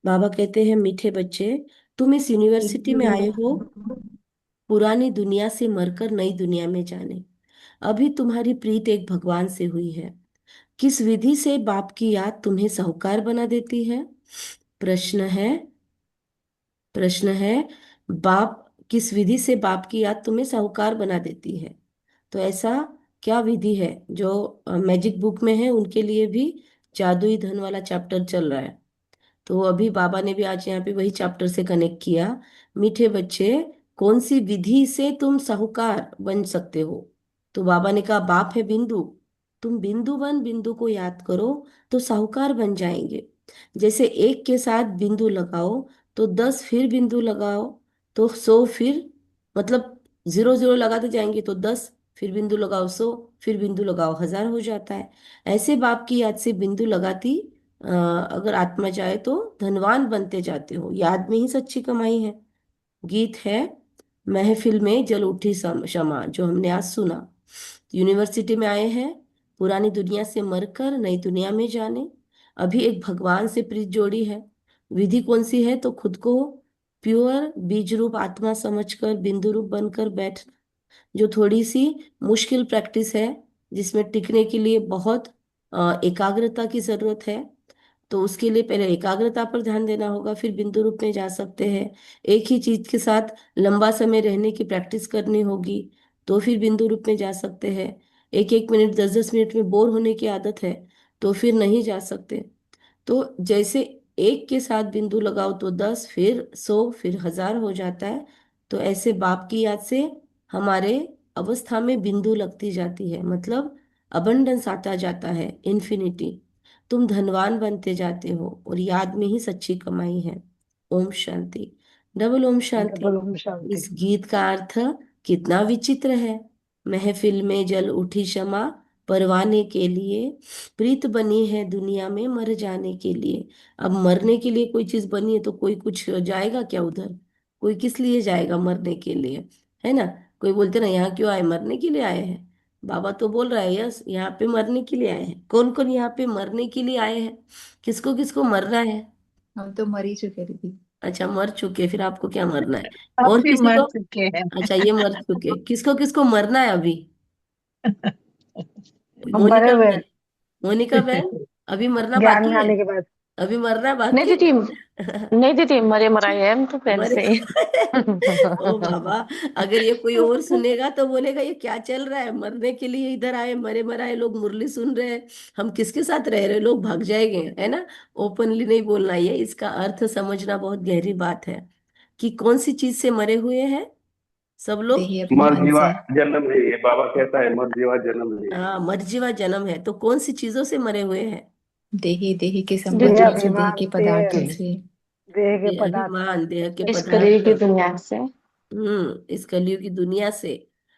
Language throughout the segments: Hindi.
बाबा कहते हैं, मीठे बच्चे, तुम इस यूनिवर्सिटी में आए हो पुरानी दुनिया से मरकर नई दुनिया में जाने। अभी तुम्हारी प्रीत एक भगवान से हुई है। किस विधि से बाप की याद तुम्हें साहूकार बना देती है? प्रश्न है प्रश्न है बाप किस विधि से बाप की याद तुम्हें साहूकार बना देती है? तो ऐसा क्या विधि है जो मैजिक बुक में है? उनके लिए भी जादुई धन वाला चैप्टर चल रहा है। तो अभी बाबा ने भी आज यहाँ पे वही चैप्टर से कनेक्ट किया। मीठे बच्चे, कौन सी विधि से तुम साहूकार बन सकते हो? तो बाबा ने कहा, बाप है बिंदु, तुम बिंदु बन, बिंदु को याद करो तो साहूकार बन जाएंगे। जैसे एक के साथ बिंदु लगाओ तो 10 फिर बिंदु लगाओ तो 100, फिर मतलब 0 0 लगाते जाएंगे तो 10, फिर बिंदु लगाओ 100, फिर बिंदु लगाओ 1000 हो जाता है। ऐसे बाप की याद से बिंदु लगाती अगर आत्मा चाहे तो धनवान बनते जाते हो। याद में ही सच्ची कमाई है। गीत है, महफिल में जल उठी शमा, जो हमने आज सुना। यूनिवर्सिटी में आए हैं पुरानी दुनिया से मरकर नई दुनिया में जाने। अभी एक भगवान से प्रीत जोड़ी है। विधि कौन सी है? तो खुद को प्योर बीज रूप आत्मा समझकर बिंदु रूप बनकर बैठ, जो थोड़ी सी मुश्किल प्रैक्टिस है, जिसमें टिकने के लिए बहुत एकाग्रता की जरूरत है। तो उसके लिए पहले एकाग्रता पर ध्यान देना होगा, फिर बिंदु रूप में जा सकते हैं। एक ही चीज के साथ लंबा समय रहने की प्रैक्टिस करनी होगी, तो फिर बिंदु रूप में जा सकते हैं। 1 1 मिनट 10 10 मिनट में बोर होने की आदत है तो फिर नहीं जा सकते। तो जैसे एक के साथ बिंदु लगाओ तो 10, फिर 100, फिर 1000 हो जाता है। तो ऐसे बाप की याद से हमारे अवस्था में बिंदु लगती जाती है, मतलब अबंडेंस आता जाता है, इन्फिनिटी। तुम धनवान बनते जाते हो और याद में ही सच्ची कमाई है। ओम शांति। डबल ओम शांति। डबल ओम शांति। इस गीत का अर्थ कितना विचित्र है। महफिल में जल उठी क्षमा, परवाने के लिए प्रीत बनी है दुनिया में मर जाने के लिए। अब मरने के लिए कोई चीज बनी है तो कोई कुछ जाएगा क्या उधर? कोई किस लिए जाएगा मरने के लिए? है ना? कोई बोलते ना, यहाँ क्यों आए? मरने के लिए आए हैं। बाबा तो बोल रहा है, यस, यहाँ पे मरने के लिए आए हैं। कौन कौन यहाँ पे मरने के लिए आए हैं? किसको किसको मरना है? हम तो मर ही चुके थे। अच्छा, मर चुके, फिर आपको क्या मरना है? आप और भी किसी मर को? चुके हैं। अच्छा, ये मर चुके, किसको किसको मरना है अभी? हम मरे मोनिका हुए बहन, मोनिका बहन, अभी मरना ज्ञान में बाकी है? आने के बाद। अभी मरना नहीं बाकी दीदी, है? नहीं दीदी, मरे मराए हैं हम तो पहले मरे से ही। ओ बाबा, अगर ये कोई और सुनेगा तो बोलेगा ये क्या चल रहा है? मरने के लिए इधर आए, मरे मराए लोग मुरली सुन रहे हैं, हम किसके साथ रह रहे हैं? लोग भाग जाएंगे, है ना? ओपनली नहीं बोलना, ये इसका अर्थ समझना बहुत गहरी बात है कि कौन सी चीज से मरे हुए हैं सब लोग। देही मर अभिमान जीवा से। जन्म है, ये बाबा कहता है, मर जीवा जन्म है। हाँ, मर्जीवा जन्म है, तो कौन सी चीजों से मरे हुए हैं? देही, देही के दीदी, संबंधों देह, से, देह अभिमान के जी, पदार्थों से। देह के देह पदार्थ से। अभिमान, देह के इस कली पदार्थ। की दुनिया से। इस कलयुग की दुनिया से,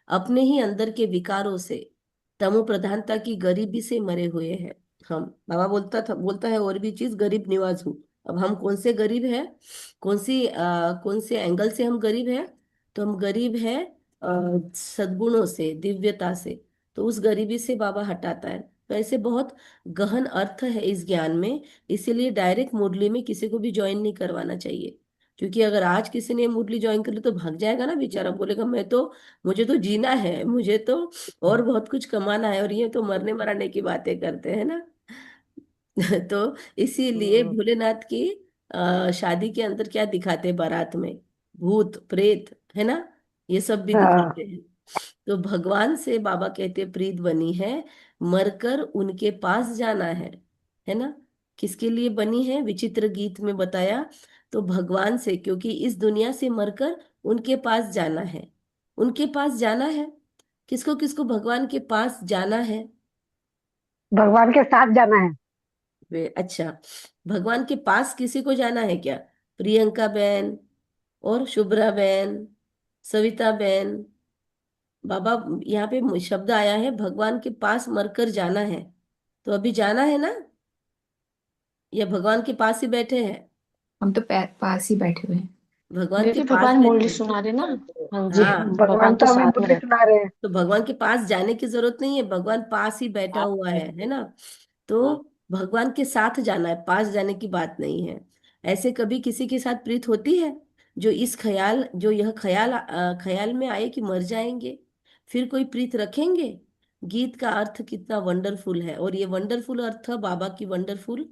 अपने ही अंदर के विकारों से, तमो प्रधानता की गरीबी से मरे हुए हैं हम। बाबा बोलता है और भी चीज, गरीब निवाज हूँ। अब हम कौन से गरीब है? कौन से एंगल से हम गरीब है? तो हम गरीब है सद्गुणों से, दिव्यता से। तो उस गरीबी से बाबा हटाता है। तो ऐसे बहुत गहन अर्थ है इस ज्ञान में। इसीलिए डायरेक्ट मुरली में किसी को भी ज्वाइन नहीं करवाना चाहिए। क्योंकि अगर आज किसी ने मुरली ज्वाइन कर ली तो भाग जाएगा ना बेचारा, बोलेगा मैं तो, मुझे तो जीना है, मुझे तो और बहुत कुछ कमाना है, और ये तो मरने मराने की बातें करते हैं ना। तो इसीलिए हम्म। भोलेनाथ की शादी के अंदर क्या दिखाते हैं बारात में? भूत प्रेत, है ना? ये सब भी हाँ। दिखाते हैं। तो भगवान से बाबा कहते प्रीत बनी है, मरकर उनके पास जाना है ना? किसके लिए बनी है? विचित्र गीत में बताया। तो भगवान से, क्योंकि इस दुनिया से मरकर उनके पास जाना है। उनके पास जाना है। किसको किसको भगवान के पास जाना है? भगवान के साथ जाना है। अच्छा, भगवान के पास किसी को जाना है क्या? प्रियंका बहन और शुभ्रा बहन, सविता बहन, बाबा, यहाँ पे शब्द आया है भगवान के पास मरकर जाना है। तो अभी जाना है ना? या भगवान के पास ही बैठे हैं? हम तो पास ही बैठे हुए हैं। भगवान के दीदी, पास भगवान मुरली बैठे हैं। सुना रहे ना। हाँ जी, हाँ, भगवान भगवान तो तो हमें साथ में मुरली रहते। सुना रहे हैं। तो भगवान के पास जाने की जरूरत नहीं है, भगवान पास ही बैठा हुआ है ना? तो भगवान के साथ जाना है, पास जाने की बात नहीं है। ऐसे कभी किसी के साथ प्रीत होती है जो यह ख्याल में आए कि मर जाएंगे, फिर कोई प्रीत रखेंगे? गीत का अर्थ कितना वंडरफुल है, और ये वंडरफुल अर्थ बाबा की वंडरफुल,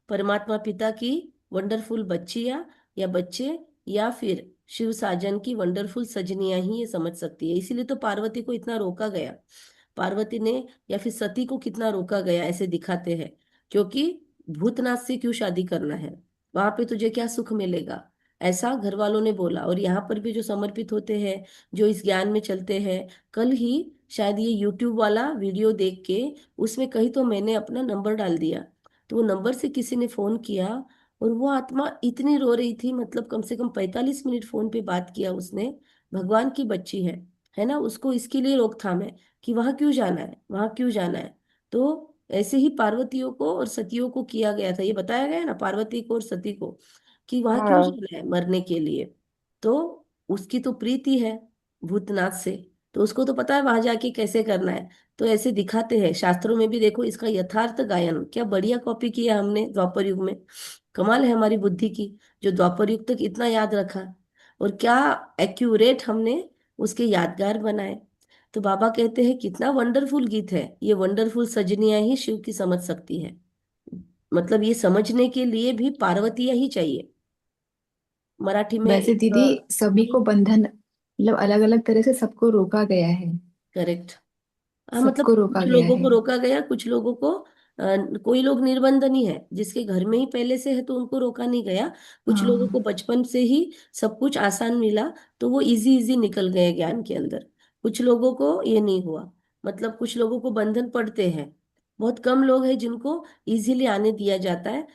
परमात्मा पिता की वंडरफुल बच्चिया या बच्चे, या फिर शिव साजन की वंडरफुल सजनियां ही ये समझ सकती है। इसीलिए तो पार्वती को इतना रोका गया, पार्वती ने या फिर सती को कितना रोका गया ऐसे दिखाते हैं, क्योंकि भूतनाथ से क्यों शादी करना है, वहां पे तुझे क्या सुख मिलेगा, ऐसा घर वालों ने बोला। और यहाँ पर भी जो समर्पित होते हैं, जो इस ज्ञान में चलते हैं, कल ही शायद ये यूट्यूब वाला वीडियो देख के उसमें कहीं तो मैंने अपना नंबर डाल दिया, तो वो नंबर से किसी ने फोन किया, और वो आत्मा इतनी रो रही थी, मतलब कम से कम 45 मिनट फोन पे बात किया उसने। भगवान की बच्ची है ना, उसको इसके लिए रोकथाम है कि वहां क्यों जाना है, वहां क्यों जाना है। तो ऐसे ही पार्वतियों को और सतियों को किया गया था, ये बताया गया है ना, पार्वती को और सती को, कि वहां क्यों हाँ। जाना है मरने के लिए। तो उसकी तो प्रीति है भूतनाथ से, तो उसको तो पता है वहां जाके कैसे करना है। तो ऐसे दिखाते हैं शास्त्रों में भी, देखो इसका यथार्थ गायन क्या बढ़िया कॉपी किया हमने द्वापर युग में। कमाल है हमारी बुद्धि की, जो द्वापर युग तक इतना याद रखा, और क्या एक्यूरेट हमने उसके यादगार बनाए। तो बाबा कहते हैं कितना वंडरफुल गीत है ये, वंडरफुल सजनियां ही शिव की समझ सकती है। मतलब ये समझने के लिए भी पार्वतियां ही चाहिए। मराठी में वैसे एक दीदी सभी को बंधन मतलब अलग अलग तरह से सबको रोका गया है। करेक्ट। हाँ मतलब सबको रोका कुछ गया लोगों है। को रोका गया, कुछ लोगों को कोई लोग निर्बंधन ही है, जिसके घर में ही पहले से है तो उनको रोका नहीं गया। कुछ लोगों को हाँ। बचपन से ही सब कुछ आसान मिला, तो वो इजी इजी निकल गए ज्ञान के अंदर। कुछ लोगों को ये नहीं हुआ, मतलब कुछ लोगों को बंधन पड़ते हैं। बहुत कम लोग हैं जिनको इजीली आने दिया जाता है।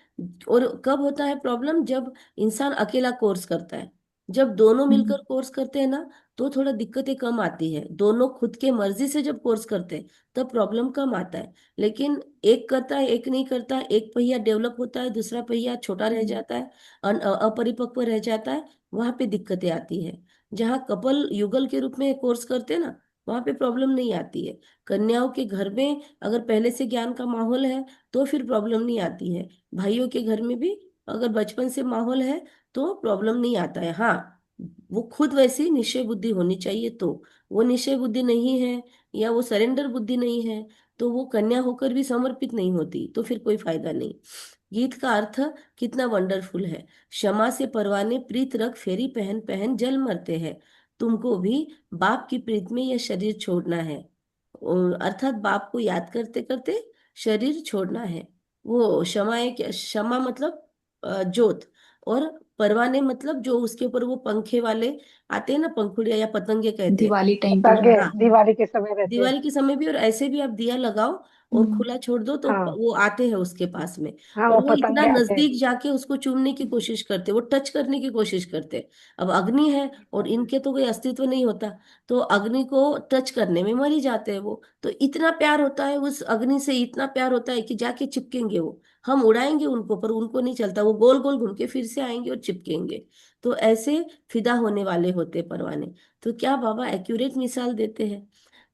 और कब होता है प्रॉब्लम, जब इंसान अकेला कोर्स करता है। जब दोनों हम्म। मिलकर कोर्स करते हैं ना, तो थोड़ा दिक्कतें कम आती है। दोनों खुद के मर्जी से जब कोर्स करते हैं तब प्रॉब्लम कम आता है। लेकिन एक करता है एक नहीं करता, एक पहिया डेवलप होता है दूसरा पहिया छोटा रह हम्म। जाता है, अपरिपक्व रह जाता है, वहां पे दिक्कतें आती है। जहाँ कपल युगल के रूप में कोर्स करते हैं ना, वहां पे प्रॉब्लम नहीं आती है। कन्याओं के घर में अगर पहले से ज्ञान का माहौल है तो फिर प्रॉब्लम नहीं आती है। भाइयों के घर में भी अगर बचपन से माहौल है तो प्रॉब्लम नहीं आता है। हाँ, वो खुद वैसी निश्चय बुद्धि होनी चाहिए, तो वो निश्चय बुद्धि नहीं है या वो सरेंडर बुद्धि नहीं है, तो वो कन्या होकर भी समर्पित नहीं होती, तो फिर कोई फायदा नहीं। गीत का अर्थ कितना वंडरफुल है। क्षमा से परवाने प्रीत रख फेरी पहन पहन जल मरते हैं, तुमको भी बाप की प्रीत में यह शरीर छोड़ना है। अर्थात बाप को याद करते करते शरीर छोड़ना है। वो क्षमा है क्या, क्षमा मतलब जोत, और परवाने मतलब जो उसके ऊपर वो पंखे वाले आते हैं ना, पंखुड़िया या पतंगे कहते हैं। दिवाली टाइम पे जो। हाँ, हाँ। हाँ, दिवाली के समय रहते हैं। दिवाली के समय भी, और ऐसे भी आप दिया लगाओ और हम्म। खुला छोड़ दो तो हाँ। वो आते हैं उसके पास में। हाँ, और वो वो इतना पतंगे आते हैं। नजदीक जाके उसको चूमने की कोशिश करते, वो टच करने की कोशिश करते। अब अग्नि है और इनके तो कोई अस्तित्व नहीं होता, तो अग्नि को टच करने में मर ही जाते हैं वो। तो इतना प्यार होता है उस अग्नि से, इतना प्यार होता है कि जाके चिपकेंगे वो। हम उड़ाएंगे उनको पर उनको नहीं चलता, वो गोल गोल घूम के फिर से आएंगे और चिपकेंगे। तो ऐसे फिदा होने वाले होते परवाने। तो क्या बाबा एक्यूरेट मिसाल देते हैं।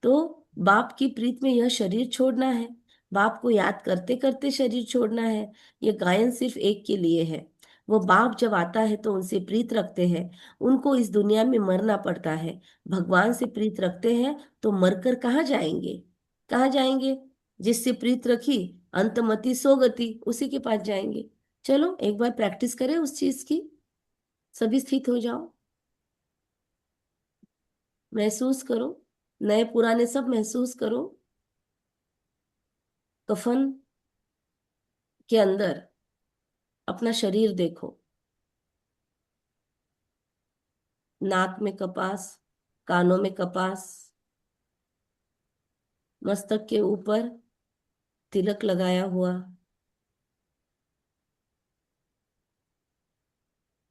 तो बाप की प्रीत में यह शरीर छोड़ना है, बाप को याद करते करते शरीर छोड़ना है। ये गायन सिर्फ एक के लिए है। वो बाप जब आता है तो उनसे प्रीत रखते हैं, उनको इस दुनिया में मरना पड़ता है। भगवान से प्रीत रखते हैं तो मरकर कहाँ जाएंगे, कहाँ जाएंगे? जिससे प्रीत रखी अंतमति सोगति, उसी के पास जाएंगे। चलो एक बार प्रैक्टिस करें उस चीज की, सभी स्थित हो जाओ, महसूस करो, नए पुराने सब महसूस करो। कफन के अंदर अपना शरीर देखो, नाक में कपास, कानों में कपास, मस्तक के ऊपर तिलक लगाया हुआ,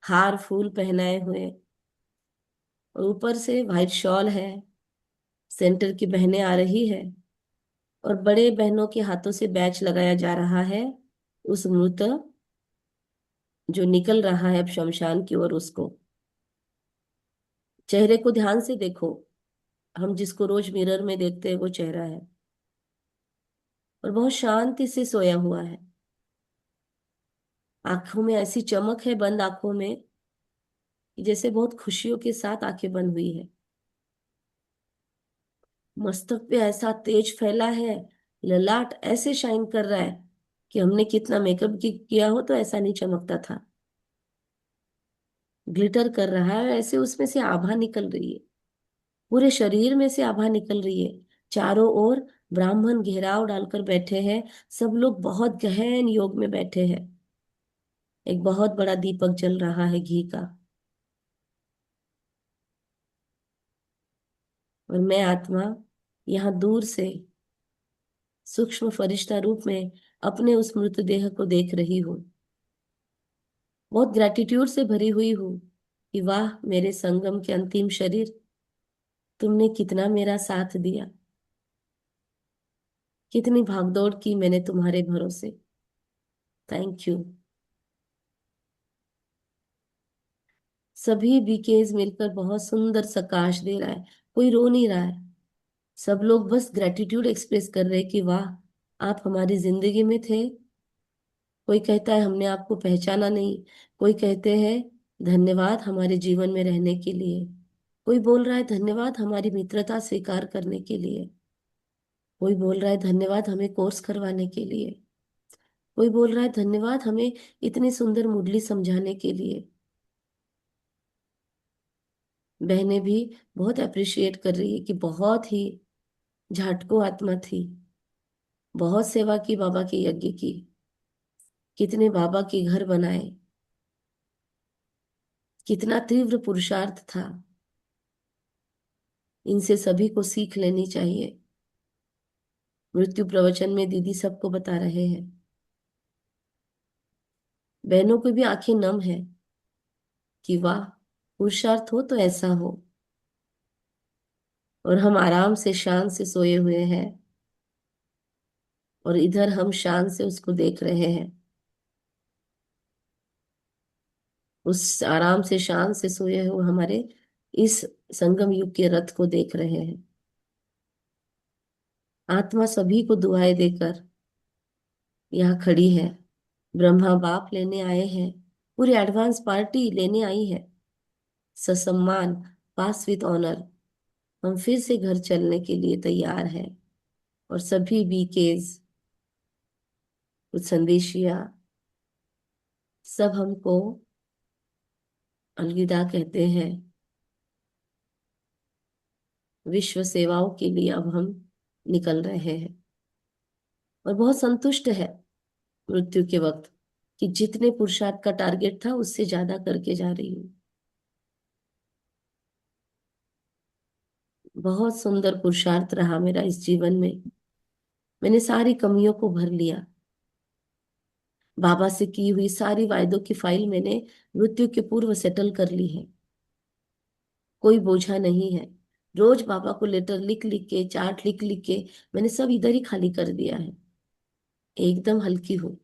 हार फूल पहनाए हुए, और ऊपर से वाइट शॉल है। सेंटर की बहनें आ रही है और बड़े बहनों के हाथों से बैच लगाया जा रहा है उस मृत जो निकल रहा है अब शमशान की ओर, उसको। चेहरे को ध्यान से देखो, हम जिसको रोज मिरर में देखते हैं वो चेहरा है, और बहुत शांति से सोया हुआ है। आंखों में ऐसी चमक है, बंद आंखों में, कि जैसे बहुत खुशियों के साथ आंखें बंद हुई है। मस्तक पे ऐसा तेज फैला है, ललाट ऐसे शाइन कर रहा है कि हमने कितना मेकअप किया हो तो ऐसा नहीं चमकता था। ग्लिटर कर रहा है ऐसे, उसमें से आभा निकल रही है, पूरे शरीर में से आभा निकल रही है। चारों ओर ब्राह्मण घेराव डालकर बैठे हैं, सब लोग बहुत गहन योग में बैठे हैं। एक बहुत बड़ा दीपक जल रहा है घी का, और मैं आत्मा यहाँ दूर से सूक्ष्म फरिश्ता रूप में अपने उस मृतदेह को देख रही हूँ। बहुत ग्रेटिट्यूड से भरी हुई हूँ कि वाह मेरे संगम के अंतिम शरीर, तुमने कितना मेरा साथ दिया, कितनी भागदौड़ की मैंने तुम्हारे भरोसे। Thank you. सभी बीकेज मिलकर बहुत सुंदर सकाश दे रहा है, कोई रो नहीं रहा है। सब लोग बस ग्रेटिट्यूड एक्सप्रेस कर रहे हैं कि वाह आप हमारी जिंदगी में थे। कोई कहता है हमने आपको पहचाना नहीं, कोई कहते हैं धन्यवाद हमारे जीवन में रहने के लिए, कोई बोल रहा है धन्यवाद हमारी मित्रता स्वीकार करने के लिए, कोई बोल रहा है धन्यवाद हमें कोर्स करवाने के लिए, कोई बोल रहा है धन्यवाद हमें इतनी सुंदर मुरली समझाने के लिए। बहनें भी बहुत अप्रिशिएट कर रही है कि बहुत ही झाटको आत्मा थी, बहुत सेवा की बाबा के यज्ञ की, कितने बाबा के घर बनाए, कितना तीव्र पुरुषार्थ था। इनसे सभी को सीख लेनी चाहिए। मृत्यु प्रवचन में दीदी सबको बता रहे हैं, बहनों की भी आंखें नम है कि वाह पुरुषार्थ हो तो ऐसा हो। और हम आराम से शान से सोए हुए हैं, और इधर हम शान से उसको देख रहे हैं, उस आराम से शान से सोए हुए हमारे इस संगम युग के रथ को देख रहे हैं। आत्मा सभी को दुआएं देकर यहाँ खड़ी है। ब्रह्मा बाप लेने आए हैं, पूरी एडवांस पार्टी लेने आई है, ससम्मान, पास विद ऑनर। हम फिर से घर चलने के लिए तैयार हैं, और सभी बीकेज, कुछ संदेशिया, सब हमको अलविदा कहते हैं। विश्व सेवाओं के लिए अब हम निकल रहे हैं, और बहुत संतुष्ट है मृत्यु के वक्त कि जितने पुरुषार्थ का टारगेट था उससे ज्यादा करके जा रही हूँ। बहुत सुंदर पुरुषार्थ रहा मेरा इस जीवन में। मैंने सारी कमियों को भर लिया। बाबा से की हुई सारी वायदों की फाइल मैंने मृत्यु के पूर्व सेटल कर ली है। कोई बोझा नहीं है। रोज बाबा को लेटर लिख लिख के, चार्ट लिख लिख के मैंने सब इधर ही खाली कर दिया है। एकदम हल्की हूँ,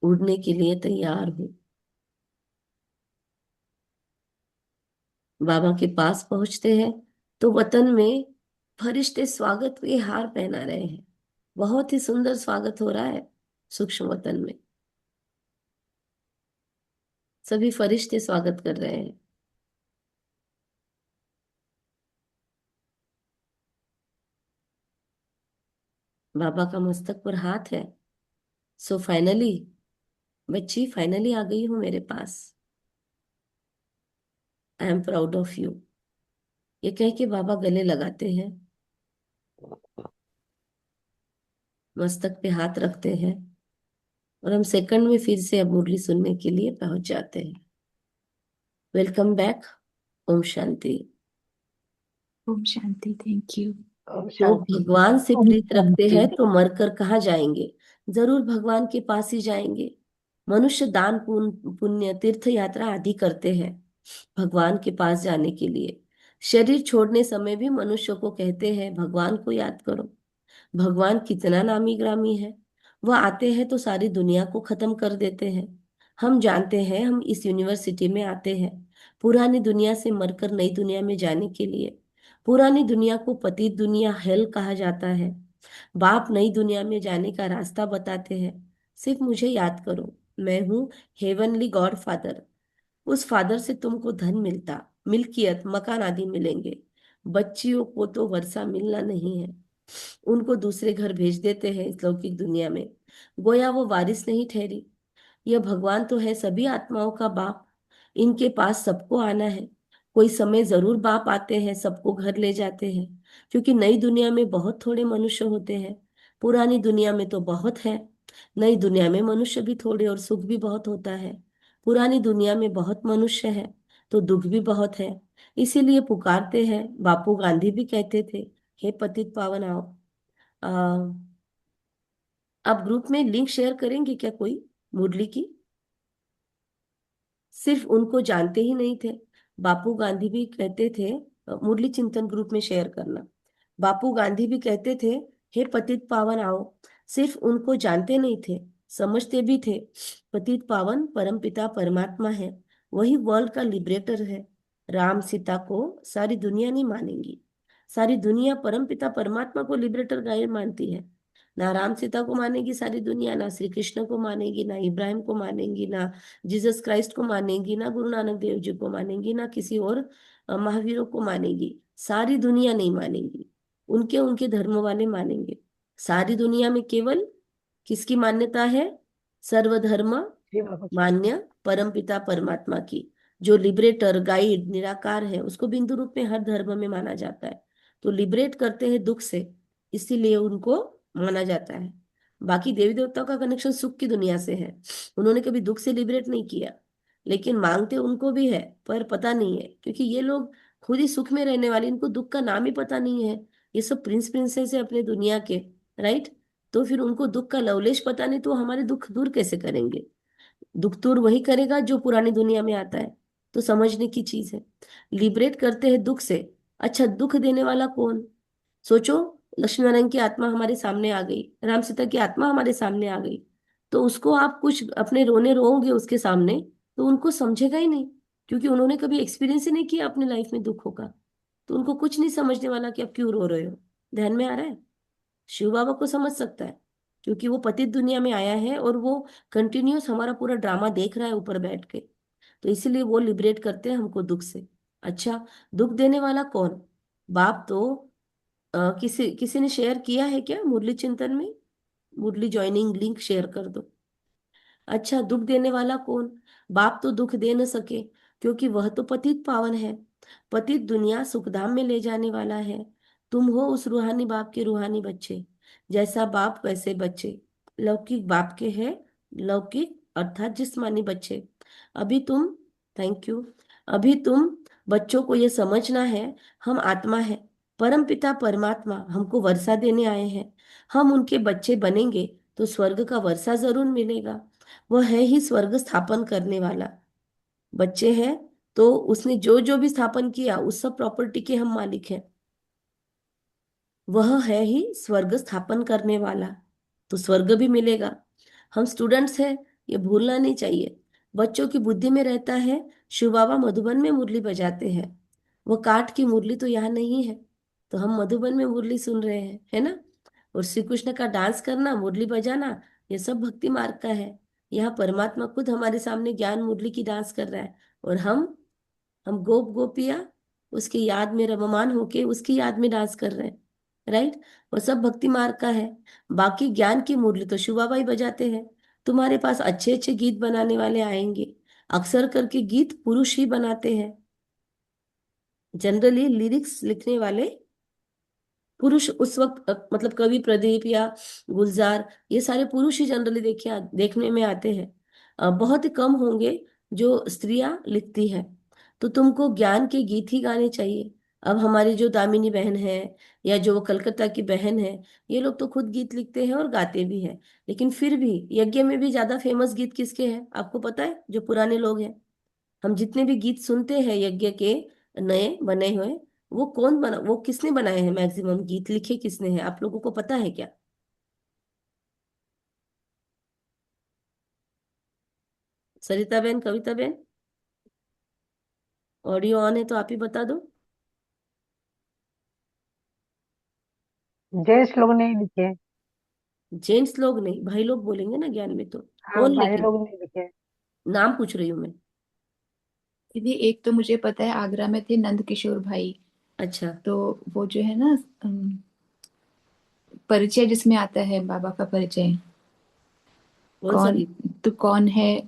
उड़ने के लिए तैयार हूँ। बाबा के पास पहुंचते हैं तो वतन में फरिश्ते स्वागत के हार पहना रहे हैं। बहुत ही सुंदर स्वागत हो रहा है सूक्ष्म वतन में, सभी फरिश्ते स्वागत कर रहे हैं। बाबा का मस्तक पर हाथ है। सो फाइनली बच्ची, फाइनली आ गई हूँ मेरे पास। I am proud of you, ये कह के बाबा गले लगाते हैं, मस्तक पे हाथ रखते हैं, और हम सेकंड में फिर से अब मुरली सुनने के लिए पहुंच जाते हैं। Welcome back. ओम शांति। ओम शांति। Thank you. ओम जो शांति। भगवान से ओम प्रीत रखते शांति। हैं तो मरकर कहाँ जाएंगे, जरूर भगवान के पास ही जाएंगे। मनुष्य दान पुण्य तीर्थ यात्रा आदि करते हैं भगवान के पास जाने के लिए। शरीर छोड़ने समय भी मनुष्य को कहते हैं भगवान को याद करो। भगवान कितना नामी ग्रामी है, वह आते हैं तो सारी दुनिया को खत्म कर देते हैं। हम जानते हैं हम इस यूनिवर्सिटी में आते हैं पुरानी दुनिया से मरकर नई दुनिया में जाने के लिए। पुरानी दुनिया को पतित दुनिया हेल कहा जाता है। बाप नई दुनिया में जाने का रास्ता बताते हैं। सिर्फ मुझे याद करो, मैं हूँ हेवनली गॉड फादर। उस फादर से तुमको धन मिलता, मिल्कियत, मकान आदि मिलेंगे। बच्चियों को तो वर्षा मिलना नहीं है, उनको दूसरे घर भेज देते हैं इस लौकिक दुनिया में। गोया वो वारिस नहीं ठहरी। यह भगवान तो है सभी आत्माओं का बाप, इनके पास सबको आना है। कोई समय जरूर बाप आते हैं, सबको घर ले जाते हैं, क्योंकि नई दुनिया में बहुत थोड़े मनुष्य होते हैं। पुरानी दुनिया में तो बहुत है। नई दुनिया में मनुष्य भी थोड़े और सुख भी बहुत होता है। पुरानी दुनिया में बहुत मनुष्य है तो दुख भी बहुत है। इसीलिए पुकारते हैं। बापू गांधी भी कहते थे, हे पतित पावन आओ। आ, आप ग्रुप में लिंक शेयर करेंगे क्या कोई, मुरली की? सिर्फ उनको जानते ही नहीं थे। बापू गांधी भी कहते थे, मुरली चिंतन ग्रुप में शेयर करना। बापू गांधी भी कहते थे, हे पतित पावन आओ। सिर्फ उनको जानते नहीं थे, समझते भी थे। पतित पावन परमपिता परमात्मा है, वही वर्ल्ड का लिबरेटर है। राम सीता को सारी दुनिया नहीं मानेगी। सारी दुनिया परमपिता परमात्मा को लिबरेटर गाइड मानती है। ना राम सीता को मानेगी सारी दुनिया, ना श्री कृष्ण को मानेगी, ना इब्राहिम को मानेगी, ना जीसस क्राइस्ट को मानेगी, ना गुरु नानक देव जी को मानेगी, ना किसी और महावीरों को मानेगी। सारी दुनिया नहीं मानेगी, उनके उनके धर्म वाले मानेंगे। सारी दुनिया में केवल किसकी मान्यता है? सर्वधर्म जी बाबा जी। मान्य परमपिता परमात्मा की। जो लिबरेटर गाइड निराकार है, उसको बिंदु रूप में हर धर्म में माना जाता है। तो लिबरेट करते हैं दुख से, इसीलिए उनको माना जाता है। बाकी देवी देवताओं का कनेक्शन सुख की दुनिया से है, उन्होंने कभी दुख से लिबरेट नहीं किया। लेकिन मांगते उनको भी है, पर पता नहीं है, क्योंकि ये लोग खुद ही सुख में रहने वाले, इनको दुख का नाम ही पता नहीं है। ये सब प्रिंस प्रिंसेस है अपने दुनिया के, राइट? तो फिर उनको दुख का लवलेश पता नहीं, तो हमारे दुख दूर कैसे करेंगे? दुख दूर वही करेगा जो पुरानी दुनिया में आता है। तो समझने की चीज है, लिबरेट करते हैं दुख से। अच्छा, दुख देने वाला कौन? सोचो, लक्ष्मी नारायण की आत्मा हमारे सामने आ गई, राम सीता की आत्मा हमारे सामने आ गई, तो उसको आप कुछ अपने रोने रोओगे उसके सामने, तो उनको समझेगा ही नहीं, क्योंकि उन्होंने कभी एक्सपीरियंस ही नहीं किया अपने लाइफ में दुखों का। तो उनको कुछ नहीं समझने वाला कि आप क्यों रो रहे हो। ध्यान में आ रहा है? शिव बाबा को समझ सकता है, क्योंकि वो पतित दुनिया में आया है और वो कंटिन्यूस हमारा पूरा ड्रामा देख रहा है ऊपर बैठ के। तो इसीलिए वो लिबरेट करते हैं हमको दुख से। अच्छा, दुख देने वाला कौन? बाप तो किसी किसी ने शेयर किया है क्या मुरली चिंतन में? मुरली ज्वाइनिंग लिंक शेयर कर दो। अच्छा, दुख देने वाला कौन? बाप तो दुख दे न सके, क्योंकि वह तो पतित पावन है। पतित दुनिया सुखधाम में ले जाने वाला है। तुम हो उस रूहानी बाप के रूहानी बच्चे। जैसा बाप वैसे बच्चे। लौकिक बाप के हैं, लौकिक अर्थात जिस्मानी बच्चे। अभी तुम, थैंक यू, अभी तुम बच्चों को यह समझना है, हम आत्मा है, परम पिता परमात्मा हमको वर्षा देने आए हैं। हम उनके बच्चे बनेंगे तो स्वर्ग का वर्षा जरूर मिलेगा। वह है ही स्वर्ग स्थापन करने वाला। बच्चे हैं तो उसने जो जो भी स्थापन किया उस सब प्रॉपर्टी के हम मालिक हैं। वह है ही स्वर्ग स्थापन करने वाला, तो स्वर्ग भी मिलेगा। हम स्टूडेंट्स हैं, ये भूलना नहीं चाहिए। बच्चों की बुद्धि में रहता है शिव बाबा मधुबन में मुरली बजाते हैं। वो काठ की मुरली तो यहाँ नहीं है, तो हम मधुबन में मुरली सुन रहे हैं, है ना? और श्री कृष्ण का डांस करना, मुरली बजाना, ये सब भक्ति मार्ग का है। यहाँ परमात्मा खुद हमारे सामने ज्ञान मुरली की डांस कर रहा है, और हम गोप गोपिया उसकी याद में रममान होके उसकी याद में डांस कर रहे हैं, राइट? और सब भक्ति मार्ग का है। बाकी ज्ञान की मुरली तो शिव बाबा ही बजाते हैं। तुम्हारे पास अच्छे अच्छे गीत बनाने वाले आएंगे। अक्सर करके गीत पुरुष ही बनाते हैं। जनरली लिरिक्स लिखने वाले पुरुष उस वक्त, मतलब कवि प्रदीप या गुलजार, ये सारे पुरुष ही जनरली देखने में आते हैं। बहुत ही कम होंगे जो स्त्रियां लिखती हैं। तो तुमको ज्ञान के गीत ही गाने चाहिए। अब हमारी जो दामिनी बहन है, या जो वो कलकत्ता की बहन है, ये लोग तो खुद गीत लिखते हैं और गाते भी हैं। लेकिन फिर भी यज्ञ में भी ज्यादा फेमस गीत किसके हैं आपको पता है? जो पुराने लोग हैं। हम जितने भी गीत सुनते हैं यज्ञ के नए बने हुए, वो कौन बना, वो किसने बनाए हैं? मैक्सिमम गीत लिखे किसने हैं, आप लोगों को पता है क्या? सरिता बहन, कविता बहन, ऑडियो ऑन है तो आप ही बता दो। जेंट्स लोग नहीं लिखे। जेंट्स लोग नहीं, भाई लोग बोलेंगे ना ज्ञान में तो। हाँ कौन भाई लेकिन? लोग नहीं लिखे। नाम पूछ रही हूँ मैं। दीदी एक तो मुझे पता है आगरा में थे नंद किशोर भाई। अच्छा। तो वो जो है ना परिचय जिसमें आता है बाबा का परिचय, कौन सा कौन गीत? तो कौन है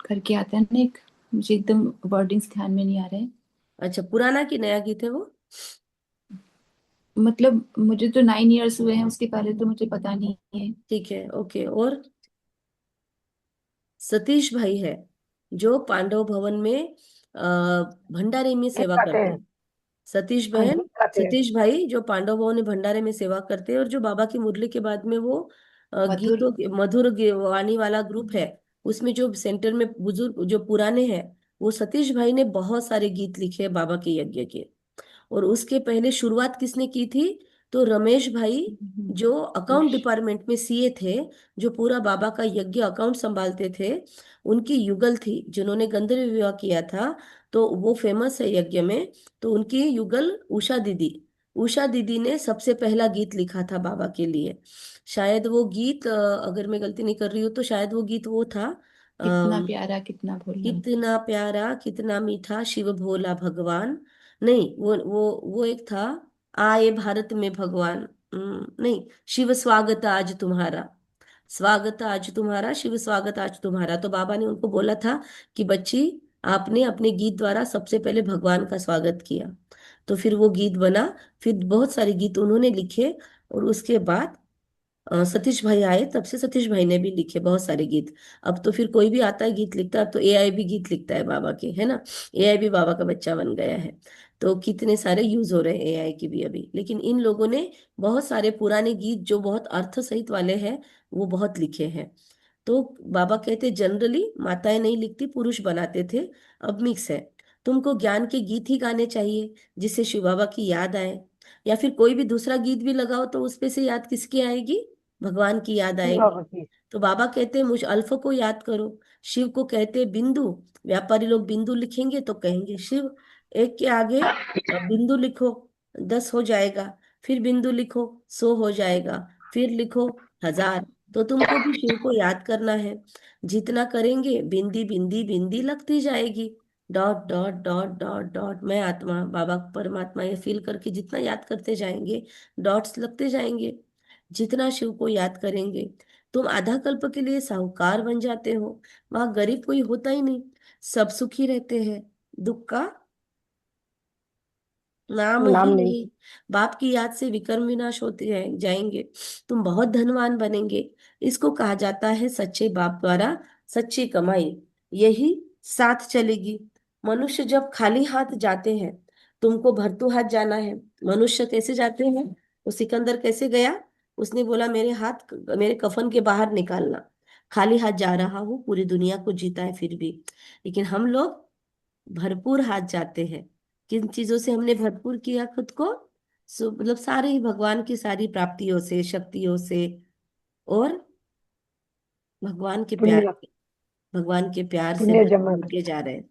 करके आता है ना एक, मुझे एकदम वर्डिंग्स ध्यान में नहीं आ रहे हैं। अच्छा, पुराना कि नया गीत है वो? मतलब मुझे तो 9 इयर्स हुए हैं, उसके पहले तो मुझे पता नहीं है। ठीक है, ओके। और सतीश भाई है, जो पांडव भवन में भंडारे में गीत सेवा गाते करते हैं। हैं। सतीश हाँ बहन, गीत गाते हैं। सतीश भाई जो पांडव भवन में भंडारे में सेवा करते हैं, और जो बाबा की मुरली के बाद में वो मधुर। गीतों मधुर वाणी वाला ग्रुप है, उसमें जो सेंटर में बुजुर्ग जो पुराने हैं, वो सतीश भाई ने बहुत सारे गीत लिखे हैं बाबा के यज्ञ के। और उसके पहले शुरुआत किसने की थी? तो रमेश भाई, जो अकाउंट यश। डिपार्टमेंट में सीए थे, जो पूरा बाबा का यज्ञ अकाउंट संभालते थे, उनकी युगल थी जिन्होंने गंधर्व विवाह किया था। तो वो फेमस है यज्ञ में। तो उनकी युगल उषा दीदी, उषा दीदी ने सबसे पहला गीत लिखा था बाबा के लिए। शायद वो गीत, अगर मैं गलती नहीं कर रही हूँ, तो शायद वो गीत वो था, कितना प्यारा कितना भोला। कितना प्यारा कितना मीठा शिव भोला भगवान। नहीं, वो एक था, आए भारत में भगवान। नहीं, शिव स्वागत आज तुम्हारा, स्वागत आज तुम्हारा, शिव स्वागत आज तुम्हारा। तो बाबा ने उनको बोला था कि बच्ची, आपने अपने गीत द्वारा सबसे पहले भगवान का स्वागत किया। तो फिर वो गीत बना। फिर बहुत सारे गीत उन्होंने लिखे। और उसके बाद सतीश भाई आए, तब से सतीश भाई ने भी लिखे बहुत सारे गीत। अब तो फिर कोई भी आता है गीत लिखता है, अब तो एआई भी गीत लिखता है बाबा के, है ना। एआई भी बाबा का बच्चा बन गया है। तो कितने सारे यूज हो रहे हैं एआई की भी अभी। लेकिन इन लोगों ने बहुत सारे पुराने गीत जो बहुत अर्थ सहित वाले हैं, वो बहुत लिखे हैं। तो बाबा कहते जनरली माताएं नहीं लिखती, पुरुष बनाते थे। अब मिक्स है। तुमको ज्ञान के गीत ही गाने चाहिए जिससे शिव बाबा की याद आए, या फिर कोई भी दूसरा गीत भी लगाओ तो उसपे से याद किसकी आएगी? भगवान की याद शिव आएगी। बाबा की। तो बाबा कहते हैं मुझ अल्फ को याद करो। शिव को कहते हैं बिंदु। व्यापारी लोग बिंदु लिखेंगे तो कहेंगे शिव। एक के आगे बिंदु लिखो, 10 हो जाएगा। फिर बिंदु लिखो, 100 हो जाएगा। फिर लिखो 1000। तो तुमको भी शिव को याद करना है। जितना करेंगे बिंदी बिंदी बिंदी लगती जाएगी। Dot dot dot dot dot, मैं आत्मा बाबा परमात्मा, ये फील करके जितना याद करते जाएंगे, डॉट्स लगते जाएंगे। जितना शिव को याद करेंगे, तुम आधा कल्प के लिए साहूकार बन जाते हो। वहां गरीब कोई होता ही नहीं, सब सुखी रहते हैं। दुख का नाम नाम ही नहीं। नहीं। बाप की याद से विकर्म विनाश होते जाएंगे। तुम बहुत धनवान बनेंगे। इसको कहा जाता है सच्चे बाप द्वारा सच्ची कमाई। यही साथ चलेगी। मनुष्य जब खाली हाथ जाते हैं, तुमको भरतू हाथ जाना है। मनुष्य कैसे जाते हैं? वो सिकंदर कैसे गया? उसने बोला मेरे हाथ मेरे कफन के बाहर निकालना। खाली हाथ जा रहा हूँ, पूरी दुनिया को जीता है फिर भी। लेकिन हम लोग भरपूर हाथ जाते हैं। किन चीजों से हमने भरपूर किया खुद को? मतलब सारे ही भगवान की सारी प्राप्तियों से, शक्तियों से, और भगवान के प्यार, पुण्य। भगवान के प्यार से पुण्य भरपूर जमा होके करके। जा रहे हैं।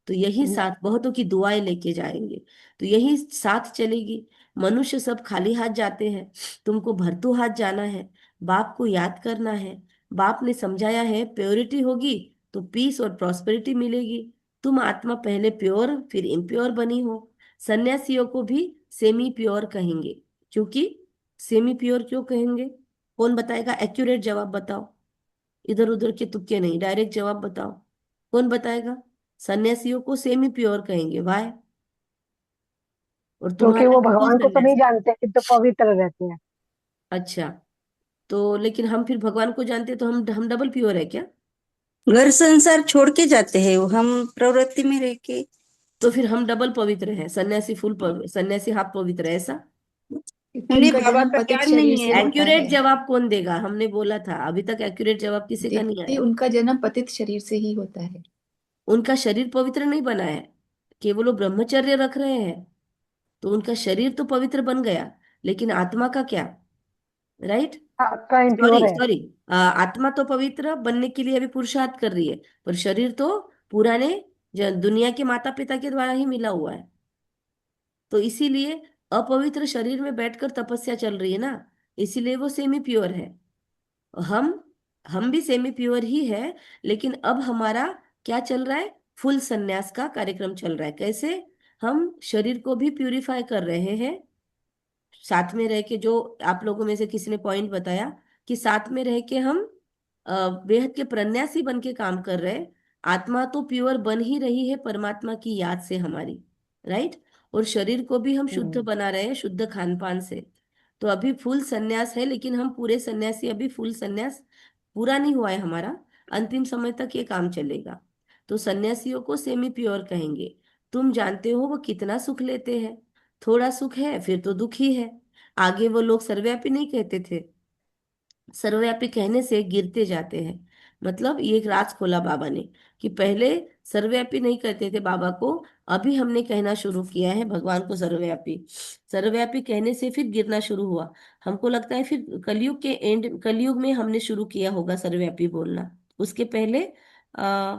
तो यही पुण्य। साथ, बहुतों की दुआएं लेके जाएंगे। तो यही साथ चलेगी। मनुष्य सब खाली हाथ जाते हैं, तुमको भरतू हाथ जाना है। बाप को याद करना है। बाप ने समझाया है प्योरिटी होगी तो पीस और प्रॉस्पेरिटी मिलेगी। तुम आत्मा पहले प्योर फिर इम्प्योर बनी हो। सन्यासियों को भी सेमी प्योर कहेंगे। क्योंकि सेमी प्योर क्यों कहेंगे? कौन बताएगा? एक्यूरेट जवाब बताओ। इधर उधर के तुक्के नहीं, डायरेक्ट जवाब बताओ। कौन बताएगा? सन्यासियों को सेमी प्योर कहेंगे, वाय? और क्योंकि तुम्हारा वो फुल भगवान को तो नहीं सन्यासी। जानते, कितने पवित्र रहते हैं। अच्छा, तो लेकिन हम फिर भगवान को जानते हैं, तो हम डबल प्योर है क्या? घर संसार छोड़ के जाते हैं वो, हम प्रवृत्ति में रह के। तो फिर हम डबल पवित्र हैं, सन्यासी फुल पवित्र, सन्यासी हाफ पवित्र है, ऐसा? क्योंकि उन्हें उनका बाबा जन्म का पतित ज्ञान शरीर नहीं से है। होता एक्यूरेट है। जवाब कौन देगा? हमने बोला था अभी तक एक्यूरेट जवाब किसी का नहीं दीदी आया। उनका जन्म पतित शरीर से ही होता है। उनका शरीर पवित्र नहीं बना है, केवल वो ब्रह्मचर्य रख रहे हैं। तो उनका शरीर तो पवित्र बन गया, लेकिन आत्मा का क्या? राइट। आत्मा सॉरी इम्प्योर है। सॉरी, आत्मा तो पवित्र बनने के लिए अभी पुरुषार्थ कर रही है, पर शरीर तो पुराने दुनिया के माता पिता के द्वारा ही मिला हुआ है। तो इसीलिए अपवित्र शरीर में बैठकर तपस्या चल रही है ना, इसीलिए वो सेमी प्योर है। हम हम भी सेमी प्योर ही है, लेकिन अब हमारा क्या चल रहा है, फुल संन्यास का कार्यक्रम चल रहा है। कैसे? हम शरीर को भी प्यूरिफाई कर रहे हैं, साथ में रह के, जो आप लोगों में से किसी ने पॉइंट बताया कि साथ में रह के हम बेहद के प्रन्यासी बन के काम कर रहे हैं। आत्मा तो प्योर बन ही रही है परमात्मा की याद से हमारी, राइट। और शरीर को भी हम शुद्ध बना रहे हैं शुद्ध खान पान से। तो अभी फुल संन्यास है, लेकिन हम पूरे सन्यासी, अभी फुल संन्यास पूरा नहीं हुआ है हमारा, अंतिम समय तक ये काम चलेगा। तो सन्यासियों को सेमी प्योर कहेंगे। तुम जानते हो वो कितना सुख लेते हैं? थोड़ा सुख है फिर तो दुख ही है। आगे वो लोग सर्वव्यापी नहीं कहते थे, सर्वव्यापी कहने से गिरते जाते हैं। मतलब ये एक राज खोला बाबा ने कि पहले सर्वव्यापी नहीं कहते थे बाबा को, अभी हमने कहना शुरू किया है भगवान को सर्वव्यापी। सर्वव्यापी कहने से फिर गिरना शुरू हुआ। हमको लगता है फिर कलयुग के एंड, कलयुग में हमने शुरू किया होगा सर्वव्यापी बोलना। उसके पहले आ,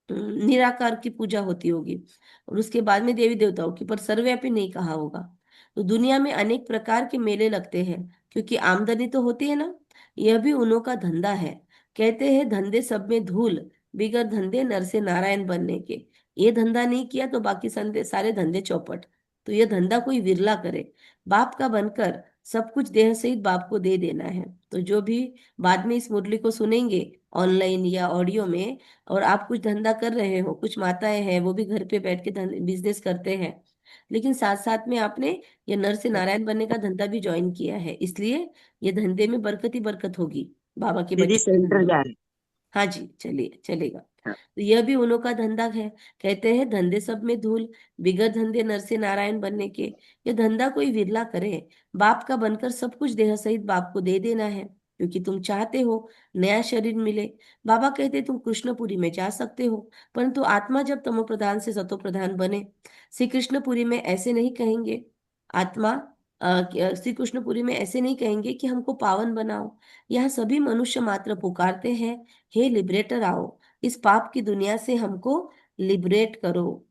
निराकार की पूजा होती होगी, और उसके बाद में देवी देवताओं की, पर सर्वव्यापी नहीं कहा होगा। तो दुनिया में अनेक प्रकार के मेले लगते हैं, क्योंकि आमदनी तो होती है ना, यह भी उन्हों का धंधा है। कहते हैं धंधे सब में धूल, बिगर धंधे नर से नारायण बनने के। ये धंधा नहीं किया तो बाकी सारे धंधे चौपट। तो यह धंधा कोई विरला करे। बाप का बनकर सब कुछ देह सहित बाप को दे देना है। तो जो भी बाद में इस मुरली को सुनेंगे ऑनलाइन या ऑडियो में, और आप कुछ धंधा कर रहे हो, कुछ माताएं हैं वो भी घर पे बैठ के बिजनेस करते हैं, लेकिन साथ साथ में आपने ये नर से नारायण बनने का धंधा भी ज्वाइन किया है, इसलिए ये धंधे में बरकत ही बरकत होगी बाबा के दीदी बच्चे के सेंटर धंधे जा में। रहे हाँ जी, चलिए चलेगा। हैं। तो यह भी उन्हों का धंधा है। कहते हैं धंधे सब में धूल, बिगड़ धंधे नर से नारायण बनने के। ये धंधा कोई विरला करे। बाप का बनकर सब कुछ देह सहित बाप को दे देना है, क्योंकि तुम चाहते हो नया शरीर मिले। बाबा कहते तुम कृष्णपुरी में जा सकते हो, परंतु आत्मा जब तमो प्रधान से सतो प्रधान बने। श्री कृष्णपुरी में ऐसे नहीं कहेंगे आत्मा, श्री कृष्णपुरी में ऐसे नहीं कहेंगे कि हमको पावन बनाओ। यह सभी मनुष्य मात्र पुकारते हैं, हे लिबरेटर आओ, इस पाप की दुनिया से हमको लिबरेट करो,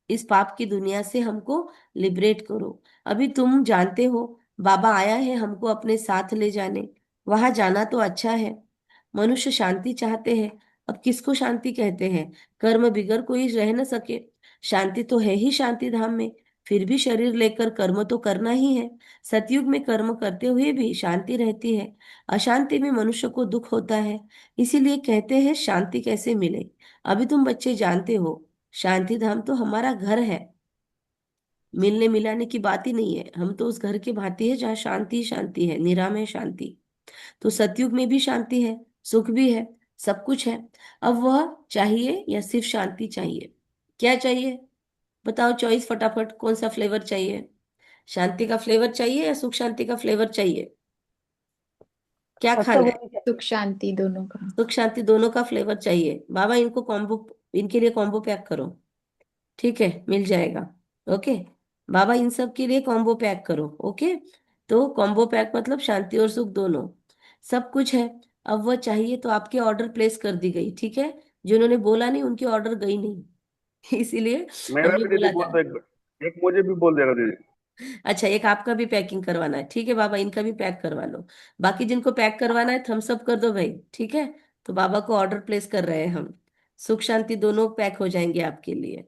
इस पाप की दुनिया से हमको लिबरेट करो। अभी तुम जानते हो बाबा आया है हमको अपने साथ ले जाने। वहां जाना तो अच्छा है। मनुष्य शांति चाहते हैं। अब किसको शांति कहते हैं? कर्म बिगर कोई रह न सके। शांति तो है ही शांति धाम में, फिर भी शरीर लेकर कर्म तो करना ही है। सतयुग में कर्म करते हुए भी शांति रहती है, अशांति में मनुष्य को दुख होता है। इसीलिए कहते हैं शांति कैसे मिले। अभी तुम बच्चे जानते हो शांति धाम तो हमारा घर है, मिलने मिलाने की बात ही नहीं है। हम तो उस घर के भांति है जहाँ शांति ही शांति है, निरामय शांति। तो सतयुग में भी शांति है, सुख भी है, सब कुछ है। अब वह चाहिए या सिर्फ शांति चाहिए? क्या चाहिए बताओ, चॉइस फटाफट, कौन सा फ्लेवर चाहिए? शांति का फ्लेवर चाहिए या सुख शांति का फ्लेवर चाहिए? क्या सबसे खाना है? बुरी सुख शांति दोनों का। सुख शांति दोनों का फ्लेवर चाहिए। बाबा इनको कॉम्बो, इनके लिए कॉम्बो पैक करो। ठीक है, मिल जाएगा। ओके, बाबा इन सब के लिए कॉम्बो पैक करो। ओके, तो कॉम्बो पैक मतलब शांति और सुख दोनों, सब कुछ है। अब वह चाहिए तो आपके ऑर्डर प्लेस कर दी गई, ठीक है। जिन्होंने बोला नहीं उनकी ऑर्डर गई नहीं इसीलिए मेरा हमने भी दीदी बोला बोल था। दो, एक मुझे भी बोल देगा दीदी। अच्छा, एक आपका भी पैकिंग करवाना है, ठीक है बाबा, इनका भी पैक करवा लो। बाकी जिनको पैक करवाना है थम्स अप कर दो भाई, ठीक है। तो बाबा को ऑर्डर प्लेस कर रहे हैं हम। सुख शांति दोनों पैक हो जाएंगे आपके लिए,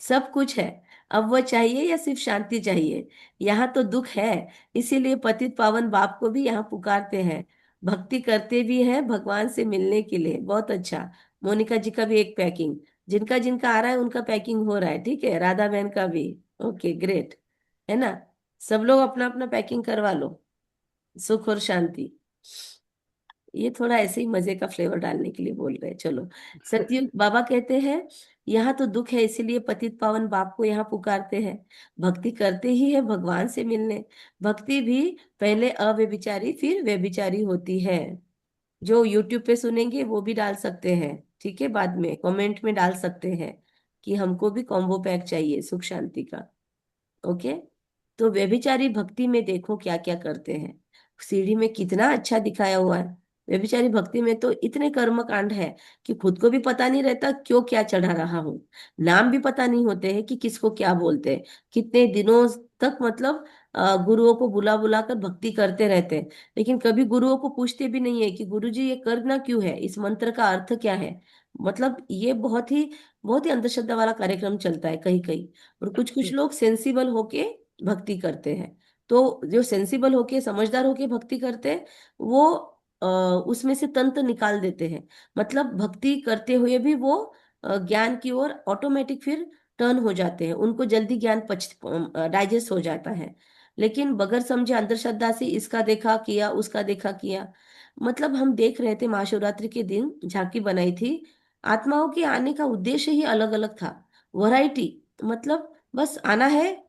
सब कुछ है। अब वो चाहिए या सिर्फ शांति चाहिए? यहाँ तो दुख है, इसीलिए पतित पावन बाप को भी यहाँ पुकारते हैं। भक्ति करते भी हैं भगवान से मिलने के लिए। बहुत अच्छा, मोनिका जी का भी एक पैकिंग, जिनका जिनका आ रहा है उनका पैकिंग हो रहा है, ठीक है। राधा बहन का भी। ओके ग्रेट, है ना। सब लोग अपना अपना पैकिंग करवा लो, सुख और शांति। ये थोड़ा ऐसे ही मजे का फ्लेवर डालने के लिए बोल रहे हैं, चलो। सतयुग बाबा कहते हैं यहाँ तो दुख है, इसीलिए पतित पावन बाप को यहाँ पुकारते हैं। भक्ति करते ही है भगवान से मिलने। भक्ति भी पहले अव्यभिचारी फिर व्यभिचारी होती है। जो यूट्यूब पे सुनेंगे वो भी डाल सकते हैं, ठीक है, बाद में कमेंट में डाल सकते हैं कि हमको भी कॉम्बो पैक चाहिए सुख शांति का। ओके, तो व्यभिचारी भक्ति में देखो क्या क्या करते हैं। सीढ़ी में कितना अच्छा दिखाया हुआ है। व्यभिचारी भक्ति में तो इतने कर्म कांड है कि खुद को भी पता नहीं रहता क्यों क्या चढ़ा रहा हूँ। नाम भी पता नहीं होते हैं कि किसको क्या बोलते हैं। कितने दिनों तक मतलब गुरुओं को बुला बुला कर भक्ति करते रहते हैं, लेकिन कभी गुरुओं को पूछते भी नहीं है कि गुरुजी ये करना क्यों है, इस मंत्र का अर्थ क्या है। मतलब ये बहुत ही अंधश्रद्धा वाला कार्यक्रम चलता है कहीं कहीं। और कुछ कुछ लोग सेंसिबल होके भक्ति करते हैं। तो जो सेंसिबल होके समझदार होके भक्ति करते हैं वो उसमें से तंत्र निकाल देते हैं। मतलब भक्ति करते हुए भी वो ज्ञान की ओर ऑटोमेटिक फिर टर्न हो जाते हैं, उनको जल्दी ज्ञान पच डाइजेस्ट हो जाता है। लेकिन बगैर समझे अंधश्रद्धा से इसका देखा किया उसका देखा किया। मतलब हम देख रहे थे महाशिवरात्रि के दिन झांकी बनाई थी, आत्माओं के आने का उद्देश्य ही अलग अलग था। वैरायटी, मतलब बस आना है।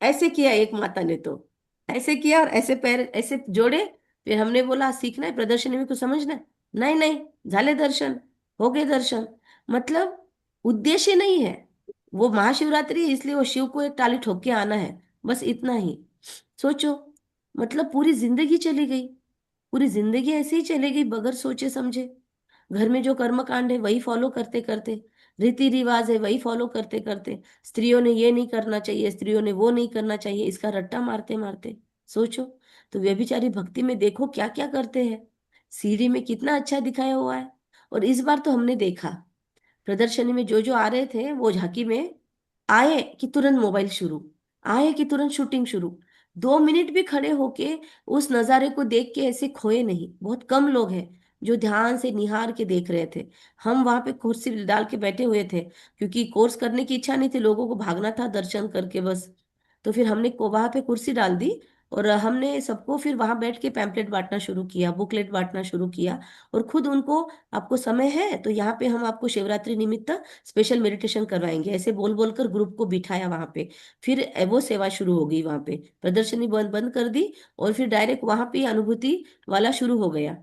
ऐसे किया एक माता ने तो, ऐसे किया और ऐसे पैर ऐसे जोड़े। फिर हमने बोला सीखना है प्रदर्शनी में कुछ समझना है, नहीं नहीं, झाले दर्शन, हो गए दर्शन। मतलब उद्देश्य नहीं है। वो महाशिवरात्रि है इसलिए वो शिव को एक ताली ठोक के आना है, बस इतना ही। सोचो, मतलब पूरी जिंदगी चली गई, पूरी जिंदगी ऐसे ही चली गई बगैर सोचे समझे। घर में जो कर्म कांड है वही फॉलो करते करते, रीति रिवाज है वही फॉलो करते करते, स्त्रियों ने ये नहीं करना चाहिए, स्त्रियों ने वो नहीं करना चाहिए, इसका रट्टा मारते मारते। सोचो, तो व्यभिचारी भक्ति में देखो क्या क्या करते हैं। सीढ़ी में कितना अच्छा दिखाया हुआ है। और इस बार तो हमने देखा प्रदर्शनी में जो जो आ रहे थे वो झांकी में आए कि तुरंत मोबाइल शुरू, आए कि तुरंत शूटिंग शुरू। 2 मिनट भी खड़े होके उस नज़ारे को देख के ऐसे खोए नहीं। बहुत कम लोग हैं जो ध्यान से निहार के देख रहे थे। हम वहां पे कुर्सी डाल के बैठे हुए थे, क्योंकि कोर्स करने की इच्छा नहीं थी, लोगों को भागना था दर्शन करके बस। तो फिर हमने को वहां पे कुर्सी डाल दी और हमने सबको फिर वहां बैठ के पैम्पलेट बांटना शुरू किया, बुकलेट बांटना शुरू किया। और खुद उनको, आपको समय है तो यहाँ पे हम आपको शिवरात्रि निमित्त स्पेशल मेडिटेशन करवाएंगे, ऐसे बोल बोल कर ग्रुप को बिठाया वहां पे। फिर वो सेवा शुरू हो गई वहां पे, प्रदर्शनी बंद बंद कर दी और फिर डायरेक्ट वहां पे अनुभूति वाला शुरू हो गया।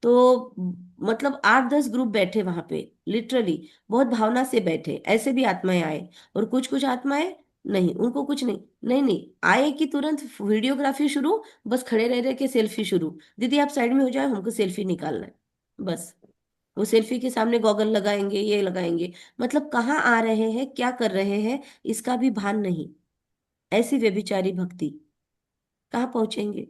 तो मतलब 8-10 ग्रुप बैठे वहां पे, लिटरली बहुत भावना से बैठे। ऐसे भी आत्माएं आए और कुछ कुछ आत्माएं नहीं, उनको कुछ नहीं, नहीं नहीं, आए कि तुरंत वीडियोग्राफी शुरू, बस खड़े रह रहे के सेल्फी शुरू। दीदी आप साइड में हो जाए, हमको सेल्फी निकालना है बस। वो सेल्फी के सामने गॉगल लगाएंगे, ये लगाएंगे। मतलब कहाँ आ रहे हैं, क्या कर रहे हैं, इसका भी भान नहीं। ऐसी व्यभिचारी भक्ति कहाँ पहुंचेंगे।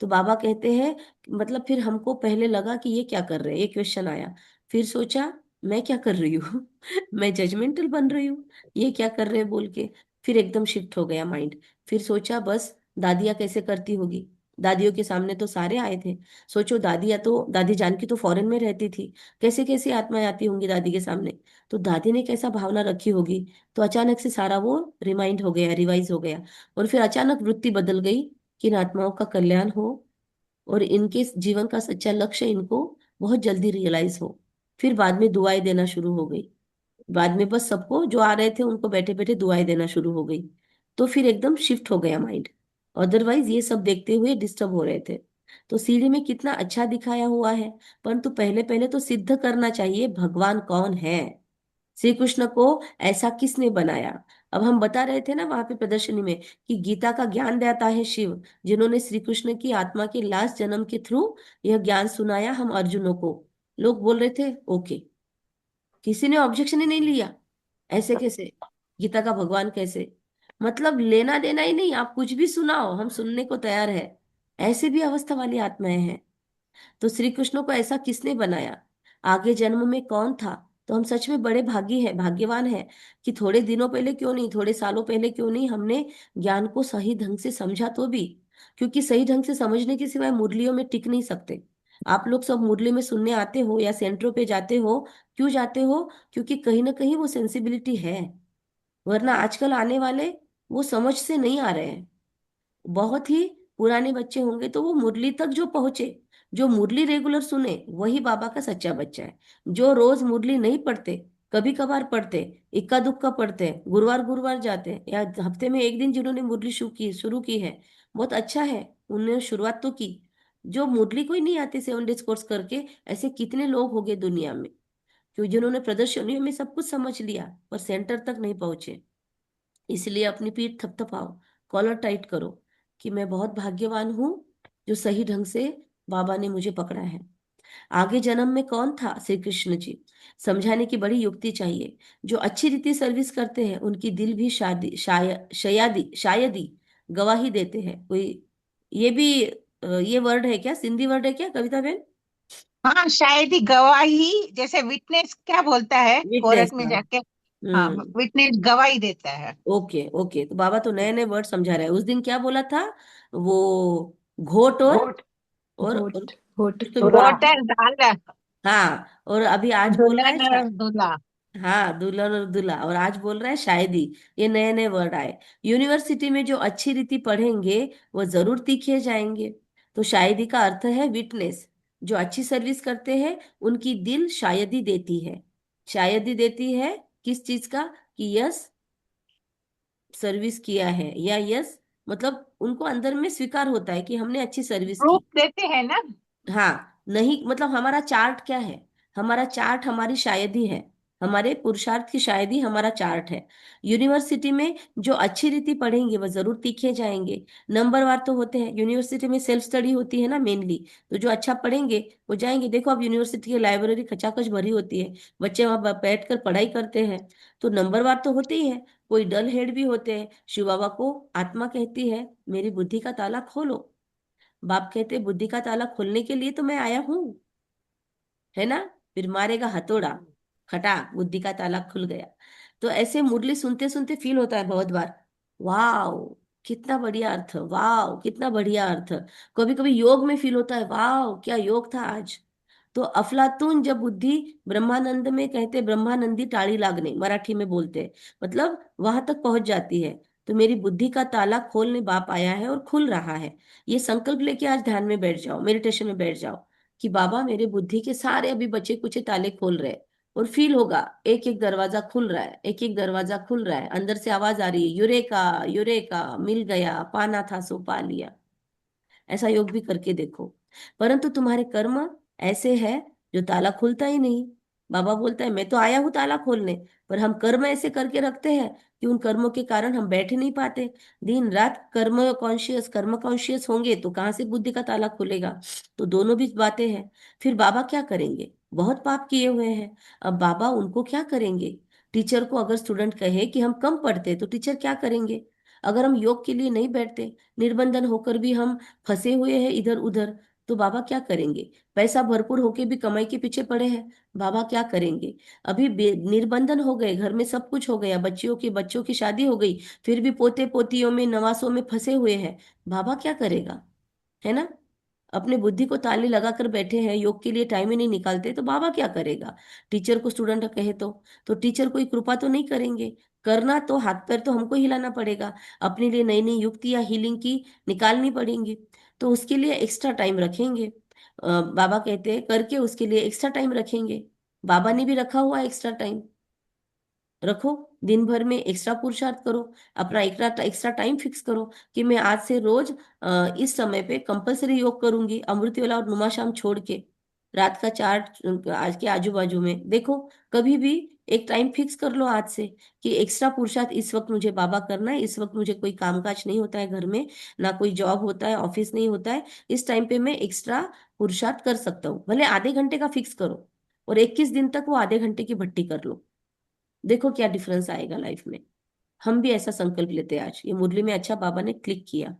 तो बाबा कहते हैं, मतलब फिर हमको पहले लगा कि ये क्या कर रहे हैं, ये क्वेश्चन आया। फिर सोचा मैं क्या कर रही हूँ मैं जजमेंटल बन रही हूँ, ये क्या कर रहे हैं बोल के। फिर एकदम शिफ्ट हो गया माइंड। फिर सोचा बस दादियाँ कैसे करती होगी, दादियों के सामने तो सारे आए थे। सोचो दादियाँ तो, दादी जानकी तो फॉरेन में रहती थी, कैसे कैसे आत्माएं आती होंगी दादी के सामने। तो दादी ने कैसा भावना रखी होगी। तो अचानक से सारा वो रिमाइंड हो गया, रिवाइज हो गया। और फिर अचानक वृत्ति बदल गई कि इन आत्माओं का कल्याण हो और इनके जीवन का सच्चा लक्ष्य इनको बहुत जल्दी रियलाइज हो। फिर बाद में दुआएं देना शुरू हो गई। बाद में बस सबको जो आ रहे थे उनको बैठे बैठे दुआएं देना शुरू हो गई। तो फिर एकदम शिफ्ट हो गया माइंड। अदरवाइज ये सब देखते हुए डिस्टर्ब हो रहे थे। तो सीढ़ी में कितना अच्छा दिखाया हुआ है, परंतु पहले पहले तो सिद्ध करना चाहिए भगवान कौन है। श्री कृष्ण को ऐसा किसने बनाया। अब हम बता रहे थे ना वहां पे प्रदर्शनी में कि गीता का ज्ञान देता है शिव, जिन्होंने श्री कृष्ण की आत्मा के लास्ट जन्म के थ्रू यह ज्ञान सुनाया हम अर्जुनों को। लोग बोल रहे थे ओके, किसी ने ऑब्जेक्शन ही नहीं लिया। ऐसे कैसे, गीता का भगवान कैसे। मतलब लेना देना ही नहीं, आप कुछ भी सुनाओ हम सुनने को तैयार है। ऐसे भी अवस्था वाली आत्माएं हैं। तो श्री कृष्ण को ऐसा किसने बनाया, आगे जन्म में कौन था। तो हम सच में बड़े भागी है, भाग्यवान है कि थोड़े दिनों पहले क्यों नहीं, थोड़े सालों पहले क्यों नहीं हमने ज्ञान को सही ढंग से समझा तो भी। क्योंकि सही ढंग से समझने के सिवाय मुरलियों में टिक नहीं सकते। आप लोग सब मुरली में सुनने आते हो या सेंटरों पे जाते हो, क्यों जाते हो, क्योंकि कहीं ना कहीं वो सेंसिबिलिटी है। वरना आजकल आने वाले वो समझ से नहीं आ रहे हैं। बहुत ही पुराने बच्चे होंगे तो वो मुरली तक जो पहुंचे, जो मुरली रेगुलर सुने वही बाबा का सच्चा बच्चा है। जो रोज मुरली नहीं पढ़ते, कभी कभार पढ़ते, इक्का दुक्का पढ़ते, गुरुवार गुरुवार जाते हैं, या हफ्ते में एक दिन जिन्होंने मुरली शुरू की है, बहुत अच्छा है, उन्होंने शुरुआत तो की। जो मुरली कोई नहीं आते 7 डेज कोर्स करके, ऐसे कितने लोग हो गए दुनिया में, क्यों जिन्होंने प्रदर्शनियों में सब कुछ समझ लिया पर सेंटर तक नहीं पहुंचे। इसलिए अपनी पीठ थपथपाओ, कॉलर टाइट करो कि मैं बहुत भाग्यवान हूं जो सही ढंग से बाबा ने मुझे पकड़ा है। आगे जन्म में कौन था श्री कृष्ण जी, समझाने की बड़ी युक्ति चाहिए। जो अच्छी रीति सर्विस करते हैं उनकी दिल भी शादी शायद शायद ही गवाही देते हैं। कोई ये भी ये वर्ड है क्या, सिंधी वर्ड है क्या कविता बहन? हाँ शायद ही गवाही, जैसे विटनेस क्या बोलता है विटनेस, कोर्ट में हाँ। जाके। हाँ, हम्म। विटनेस गवाही देता है। ओके ओके, तो बाबा तो नए नए वर्ड समझा रहा है। उस दिन क्या बोला था वो, घोट घोट। और घोट घोट कुछ तो दूल्हा। घोट और दाल। हाँ, और अभी आज बोल रहा है दुल्हन और दूल्हा। हाँ, दुल्हन और दूल्हा, और आज बोल रहा है शायदी। ये नए नए वर्ड आए। यूनिवर्सिटी में जो अच्छी रीति पढ़ेंगे वो जरूर तीखे जाएंगे। तो शायदी का अर्थ है विटनेस। जो अच्छी सर्विस करते हैं उनकी दिल शायदी देती है। शायदी देती है किस चीज का, कि यस सर्विस किया है, या यस मतलब उनको अंदर में स्वीकार होता है कि हमने अच्छी सर्विस प्रूफ की। देते हैं ना। हाँ, नहीं मतलब हमारा चार्ट क्या है, हमारा चार्ट हमारी शायदी है। हमारे पुरुषार्थ की शायदी हमारा चार्ट है। यूनिवर्सिटी में जो अच्छी रीति पढ़ेंगे वह जरूर तीखे जाएंगे। नंबरवार तो होते हैं यूनिवर्सिटी में, सेल्फ स्टडी होती है ना मेनली। तो जो अच्छा पढ़ेंगे वो जाएंगे। देखो अब यूनिवर्सिटी की लाइब्रेरी खचाखच भरी होती है, बच्चे वहां बैठ कर पढ़ाई करते हैं। तो नंबरवार तो होते ही है, कोई डल हेड भी होते हैं। शिव बाबा को आत्मा कहती है मेरी बुद्धि का ताला खोलो। बाप कहते बुद्धि का ताला खोलने के लिए तो मैं आया हूं, है ना। फिर मारेगा हथौड़ा, खटाक बुद्धि का ताला खुल गया। तो ऐसे मुरली सुनते सुनते फील होता है बहुत बार, वाह कितना बढ़िया अर्थ, वाह कितना बढ़िया अर्थ। कभी कभी योग में फील होता है, वाह क्या योग था आज। तो अफलातून जब बुद्धि, ब्रह्मानंद में कहते ब्रह्मानंदी टाળી लागने, मराठी में बोलते हैं, मतलब वहां तक पहुंच जाती है। तो मेरी बुद्धि का ताला खोलने बाप आया है और खुल रहा है। ये संकल्प लेके आज ध्यान में बैठ जाओ, मेडिटेशन में बैठ जाओ कि बाबा मेरे बुद्धि के सारे अभी बचे कुचे ताले खोल रहे हैं। और फील होगा एक एक दरवाजा खुल रहा है, एक एक दरवाजा खुल रहा है। अंदर से आवाज आ रही है, यूरेका यूरेका, मिल गया, पाना था सो पा लिया। ऐसा योग भी करके देखो। परंतु तुम्हारे कर्म ऐसे है जो ताला खुलता ही नहीं। बाबा बोलता है मैं तो आया हूं ताला खोलने, पर हम कर्म ऐसे करके रखते हैं कि उन कर्मों के कारण हम बैठ नहीं पाते। दिन रात कर्म कॉन्शियस होंगे तो कहाँ से बुद्धि का ताला खुलेगा। तो दोनों भी बातें हैं। फिर बाबा क्या करेंगे, बहुत पाप किए हुए हैं। अब बाबा उनको क्या करेंगे। टीचर को अगर स्टूडेंट कहे कि हम कम पढ़ते तो टीचर क्या करेंगे। अगर हम योग के लिए नहीं बैठते, निर्बंधन होकर भी हम फंसे हुए हैं इधर उधर, तो बाबा क्या करेंगे। पैसा भरपूर होके भी कमाई के पीछे पड़े हैं, बाबा क्या करेंगे। अभी निर्बंधन हो गए, घर में सब कुछ हो गया, बच्चों की शादी हो गई, फिर भी पोते पोतियों में नवासों में फंसे हुए हैं, बाबा क्या करेगा, है ना। अपने बुद्धि को ताले लगाकर बैठे हैं, योग के लिए टाइम ही नहीं निकालते, तो बाबा क्या करेगा। टीचर को स्टूडेंट कहे तो टीचर कोई कृपा तो नहीं करेंगे। करना तो हाथ पैर तो हमको हिलाना पड़ेगा, अपने लिए नई नई युक्तियां हीलिंग की निकालनी पड़ेंगी। तो उसके लिए एक्स्ट्रा टाइम रखेंगे। बाबा कहते हैं करके उसके लिए एक्स्ट्रा टाइम रखेंगे। बाबा ने भी रखा हुआ एक्स्ट्रा टाइम, रखो। दिन भर में एक्स्ट्रा पुरुषार्थ करो, अपना एक्स्ट्रा एक्स्ट्रा टाइम फिक्स करो कि मैं आज से रोज इस समय पे कंपलसरी योग करूंगी, अमृत वेला और नुमा शाम छोड़ के। रात का चार्ट आज के आजू बाजू में देखो, कभी भी एक टाइम फिक्स कर लो आज से कि एक्स्ट्रा पुरुषार्थ इस वक्त मुझे बाबा करना है। इस वक्त मुझे कोई कामकाज नहीं होता है घर में, ना कोई जॉब होता है, ऑफिस नहीं होता है। इस टाइम पे मैं एक्स्ट्रा पुरुषार्थ कर सकता हूँ, भले आधे घंटे का फिक्स करो और 21 दिन तक वो आधे घंटे की भट्टी कर लो। देखो क्या डिफरेंस आएगा लाइफ में। हम भी ऐसा संकल्प लेते हैं आज, ये मुरली में अच्छा बाबा ने क्लिक किया।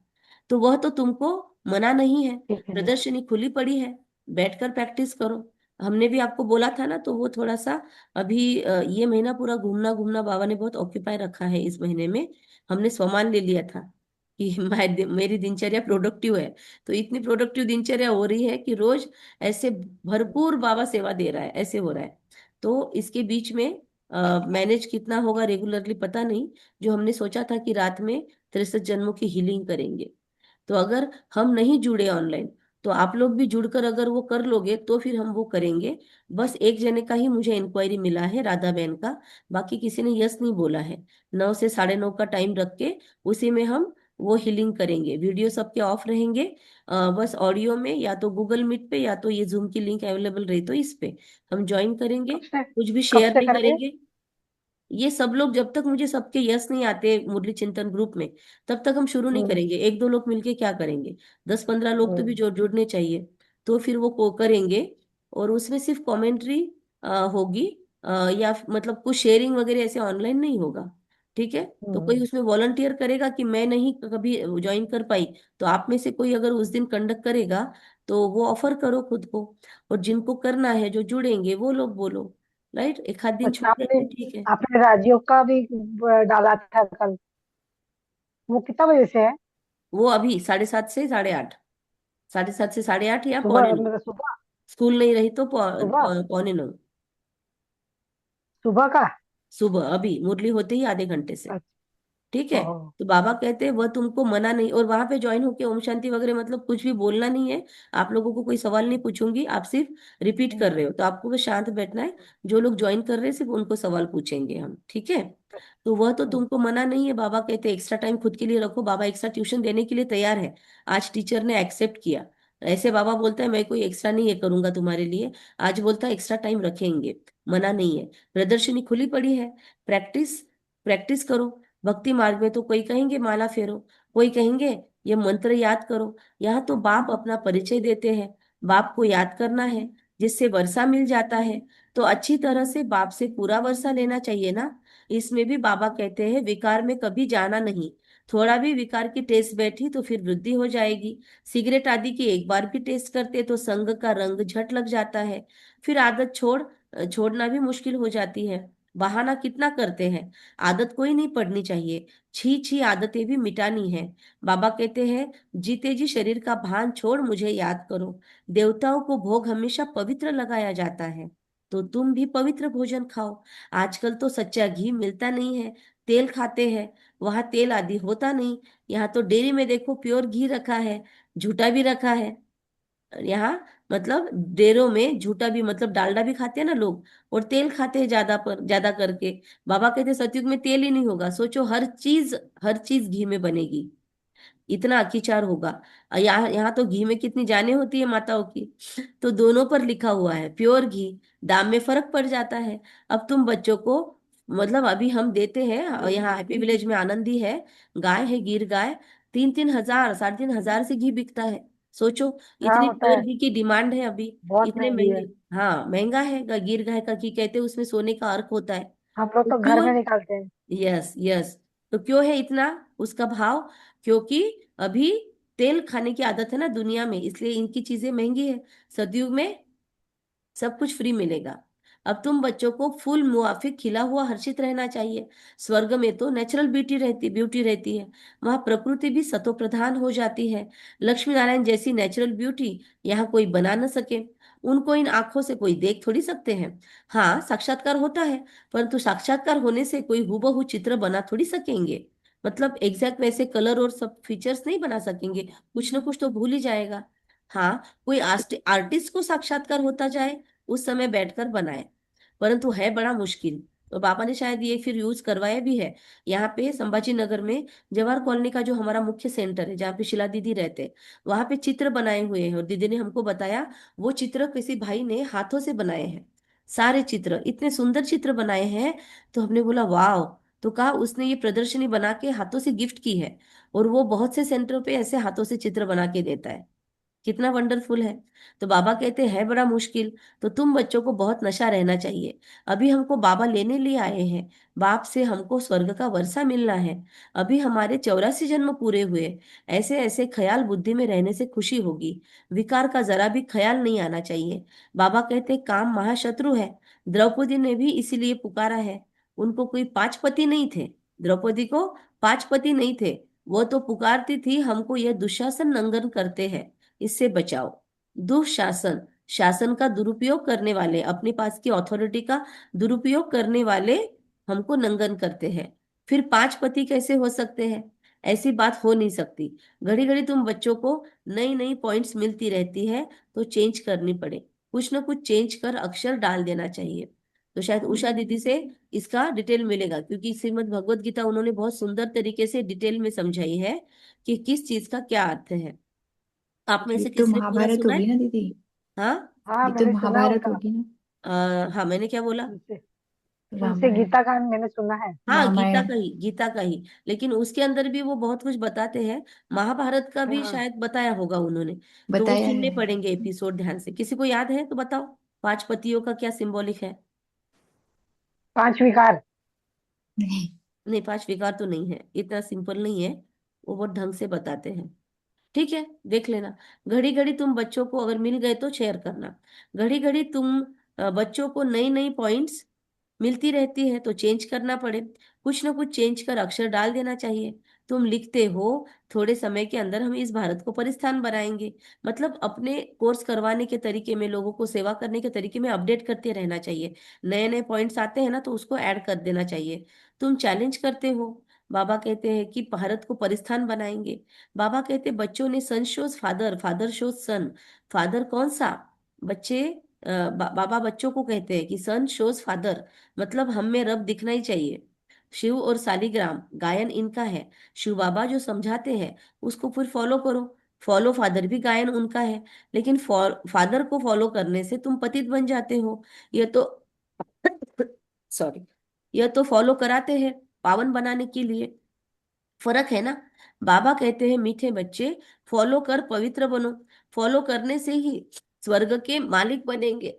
तो वह तो तुमको मना नहीं है, ठीक है। प्रदर्शनी खुली पड़ी है, बैठकर प्रैक्टिस करो। हमने भी आपको बोला था ना, तो वो थोड़ा सा अभी ये महीना पूरा घूमना घूमना बाबा ने बहुत ऑक्यूपाई रखा है। इस महीने में हमने स्वमान ले लिया था कि मेरी दिनचर्या प्रोडक्टिव है। तो इतनी प्रोडक्टिव दिनचर्या हो रही है कि रोज ऐसे भरपूर बाबा सेवा दे रहा है, ऐसे हो रहा है। तो इसके बीच में मैनेज कितना होगा रेगुलरली पता नहीं। जो हमने सोचा था कि रात में 63 जन्मों की हीलिंग करेंगे, तो अगर हम नहीं जुड़े ऑनलाइन, तो आप लोग भी जुड़कर अगर वो कर लोगे तो फिर हम वो करेंगे। बस एक जने का ही मुझे इंक्वायरी मिला है, राधा बहन का। बाकी किसी ने यस नहीं बोला है। 9 से 9:30 का टाइम रख के उसी में हम वो हीलिंग करेंगे। वीडियो सबके ऑफ रहेंगे, बस ऑडियो में या तो गूगल मीट पे या तो ये जूम की लिंक अवेलेबल रही तो इस पे हम ज्वाइन करेंगे। कब से कुछ भी कब शेयर से नहीं करेंगे? करेंगे। ये सब लोग जब तक मुझे सबके यस नहीं आते मुरली चिंतन ग्रुप में, तब तक हम शुरू नहीं हम्म। करेंगे। एक दो लोग मिलके क्या करेंगे, 10-15 लोग तो भी हम्म। जुड़ने चाहिए। तो फिर वो को करेंगे। और उसमें सिर्फ कमेंट्री होगी, या मतलब कुछ शेयरिंग वगैरह ऐसे ऑनलाइन नहीं होगा। ठीक है। तो कोई उसमें वॉलंटियर करेगा कि मैं नहीं कभी ज्वाइन कर पाई, तो आप में से कोई अगर उस दिन कंडक्ट करेगा तो वो ऑफर करो खुद को। और जिनको करना है जो जुड़ेंगे वो लोग बोलो, राइट, एक आध दिन अच्छा, छूट आपने जाए ठीक है। आपने राजयोग का भी डाला था कल, वो कितना बजे से है? वो अभी 7:30 से 8:30, 7:30 से 8:30 या सुबह 9:15। मतलब सुबह? स्कूल नहीं रही तो सुबह 9:15। सुबह का? सुबह अभी मुरली होते ही आधे घंटे से, अच्छा। ठीक है। ओह। तो बाबा कहते हैं वह तुमको मना नहीं, और वहां पे ज्वाइन होके ओम शांति वगैरह मतलब कुछ भी बोलना नहीं है। आप लोगों को कोई सवाल नहीं पूछूंगी, आप सिर्फ रिपीट कर रहे हो, तो आपको बस शांत बैठना है। जो लोग ज्वाइन कर रहे हैं सिर्फ उनको सवाल पूछेंगे हम, ठीक है। तो वह तो तुमको मना नहीं है, बाबा कहते हैं एक्स्ट्रा टाइम खुद के लिए रखो, बाबा एक्स्ट्रा ट्यूशन देने के लिए तैयार है। आज टीचर ने एक्सेप्ट किया। ऐसे बाबा बोलता है मैं कोई एक्स्ट्रा नहीं ये करूंगा तुम्हारे लिए, आज बोलता है एक्स्ट्रा टाइम रखेंगे, मना नहीं है। प्रदर्शनी खुली पड़ी है, प्रैक्टिस प्रैक्टिस करो। भक्ति मार्ग में तो कोई कहेंगे माला फेरो, कोई कहेंगे ये मंत्र याद करो। यहाँ तो बाप अपना परिचय देते हैं, बाप को याद करना है, जिससे वर्षा मिल जाता है। तो अच्छी तरह से बाप से पूरा वर्षा लेना चाहिए ना। इसमें भी बाबा कहते हैं विकार में कभी जाना नहीं। थोड़ा भी विकार की टेस्ट बैठी तो फिर वृद्धि हो जाएगी। सिगरेट आदि की एक बार भी टेस्ट करते तो संग का रंग झट लग जाता है। फिर आदत छोड़ना भी मुश्किल हो जाती है। बहाना कितना करते हैं, आदत कोई नहीं पड़नी चाहिए, छी छी आदतें भी मिटानी है। बाबा कहते हैं जीते जी शरीर का भान छोड़ मुझे याद करो। देवताओं को भोग हमेशा पवित्र लगाया जाता है, तो तुम भी पवित्र भोजन खाओ। आजकल तो सच्चा घी मिलता नहीं है, तेल खाते हैं, वहां तेल आदि होता नहीं। यहाँ तो डेयरी में देखो प्योर घी रखा है, झूठा भी रखा है। यहाँ मतलब डेयरों में झूठा भी मतलब डालडा भी खाते हैं ना लोग, और तेल खाते हैं ज्यादा पर ज्यादा करके। बाबा कहते हैं सतयुग में तेल ही नहीं होगा, सोचो हर चीज घी में बनेगी, इतना अत्याचार होगा। यहाँ यहाँ तो घी में कितनी जानें होती है माताओं की। तो दोनों पर लिखा हुआ है प्योर घी, दाम में फर्क पड़ जाता है। अब तुम बच्चों को मतलब अभी हम देते हैं, यहाँ हैप्पी विलेज में आनंदी है, गाय है गिर गाय, 3-3 हजार 3.5 हजार से घी बिकता है। सोचो, हाँ, इतनी होता प्योर है। घी की डिमांड है अभी, बहुत इतने महंगी महंगे। है। हाँ महंगा है, गिर गाय का घी कहते हैं उसमें सोने का अर्क होता है। हम लोग तो तो घर क्यों, में निकालते हैं। यस यस, तो क्यों है इतना उसका भाव? क्योंकि अभी तेल खाने की आदत है ना दुनिया में, इसलिए इनकी चीजें महंगी है। सतयुग में सब कुछ फ्री मिलेगा। अब तुम बच्चों को फूल मुआफिक खिला हुआ हर्षित रहना चाहिए। स्वर्ग में तो नेचुरल ब्यूटी रहती है, वहां प्रकृति भी सतो प्रधान हो जाती है। लक्ष्मी नारायण जैसी नेचुरल ब्यूटी यहाँ कोई बना न सके। उनको इन आंखों से कोई देख थोड़ी सकते हैं। हाँ साक्षात्कार होता है, परंतु साक्षात्कार होने से कोई हूबहू चित्र बना थोड़ी सकेंगे। मतलब एग्जैक्ट वैसे कलर और सब फीचर्स नहीं बना सकेंगे, कुछ ना कुछ तो भूल ही जाएगा। हाँ कोई आर्टिस्ट को साक्षात्कार होता जाए, उस समय बैठकर बनाए, परंतु है बड़ा मुश्किल। तो बाबा ने शायद ये फिर यूज करवाया भी है। यहाँ पे संभाजी नगर में जवाहर कॉलोनी का जो हमारा मुख्य सेंटर है जहाँ पे शिला दीदी रहते हैं, वहां पे चित्र बनाए हुए हैं, और दीदी ने हमको बताया वो चित्र किसी भाई ने हाथों से बनाए हैं। सारे चित्र इतने सुंदर चित्र बनाए हैं। तो हमने बोला वाह। तो कहा उसने ये प्रदर्शनी बना के हाथों से गिफ्ट की है, और वो बहुत से सेंटरों पे ऐसे हाथों से चित्र बना के देता है। कितना वंडरफुल है। तो बाबा कहते हैं बड़ा मुश्किल। तो तुम बच्चों को बहुत नशा रहना चाहिए। अभी हमको बाबा लेने लिए आए हैं, बाप से हमको स्वर्ग का वर्षा मिलना है। अभी हमारे 84 जन्म पूरे हुए। ऐसे ऐसे ख्याल बुद्धि में रहने से खुशी होगी, विकार का जरा भी ख्याल नहीं आना चाहिए। बाबा कहते काम महाशत्रु है। द्रौपदी ने भी इसीलिए पुकारा है। उनको कोई 5 पति नहीं थे, द्रौपदी को 5 पति नहीं थे। वो तो पुकारती थी हमको यह दुशासन नंगन करते हैं, इससे बचाओ। दुशासन, शासन का दुरुपयोग करने वाले, अपने पास की अथॉरिटी का दुरुपयोग करने वाले हमको नंगन करते हैं। फिर 5 पति कैसे हो सकते हैं? ऐसी बात हो नहीं सकती। घड़ी घड़ी तुम बच्चों को नई नई पॉइंट्स मिलती रहती है, तो चेंज करनी पड़े, कुछ ना कुछ चेंज कर अक्षर डाल देना चाहिए। तो शायद उषा दीदी से इसका डिटेल मिलेगा, क्योंकि श्रीमद् भगवत गीता उन्होंने बहुत सुंदर तरीके से डिटेल में समझाई है कि किस चीज का क्या अर्थ है। आप में ये से तो किसी ने पूरा महाभारत सुना है? होगी ना दीदी? हाँ। हाँ, ये तो मैंने सुना महाभारत उनका। होगी ना? हाँ मैंने क्या बोला? उनसे उनसे रामायण। गीता कांड मैंने सुना है। हाँ गीता रामायण। का ही, गीता का ही। लेकिन उसके अंदर भी वो बहुत कुछ बताते हैं। महाभारत का भी हाँ, शायद बताया होगा उन्होंने। तो वो बताया सुनने है। पड़ेंगे एपिसोड ध्यान से। किसी को याद है तो बताओ, 5 पतियों का क्या सिंबॉलिक है? 5 विकार। नहीं। नहीं, 5 विकार तो नहीं है, इतना सिंपल नहीं है, वो बहुत ढंग से बताते हैं। ठीक है, देख लेना। घड़ी घड़ी तुम बच्चों को अगर मिल गए तो शेयर करना। घड़ी घड़ी तुम बच्चों को नई नई पॉइंट्स मिलती रहती है तो चेंज करना पड़े, कुछ ना कुछ चेंज कर अक्षर डाल देना चाहिए। तुम लिखते हो, थोड़े समय के अंदर हम इस भारत को परिस्थान बनाएंगे। मतलब अपने कोर्स करवाने के तरीके में, लोगों को सेवा करने के तरीके में अपडेट करते रहना चाहिए। नए नए पॉइंट्स आते हैं ना तो उसको ऐड कर देना चाहिए। तुम चैलेंज करते हो, बाबा कहते हैं कि भारत को परिस्थान बनाएंगे। बाबा कहते बच्चों ने सन शोज फादर, फादर शोज सन। फादर कौन सा? बच्चे बाबा बच्चों को कहते हैं कि सन शोज फादर, मतलब हम में रब दिखना ही चाहिए। शिव और सालिग्राम गायन इनका है। शिव बाबा जो समझाते हैं उसको फिर फॉलो करो। फॉलो फादर भी गायन उनका है। लेकिन फादर को फॉलो करने से तुम पतित बन जाते हो। यह तो सॉरी, यह तो फॉलो कराते हैं पावन बनाने के लिए। फर्क है ना। बाबा कहते हैं मीठे बच्चे, फॉलो कर पवित्र बनो। फॉलो करने से ही स्वर्ग के मालिक बनेंगे।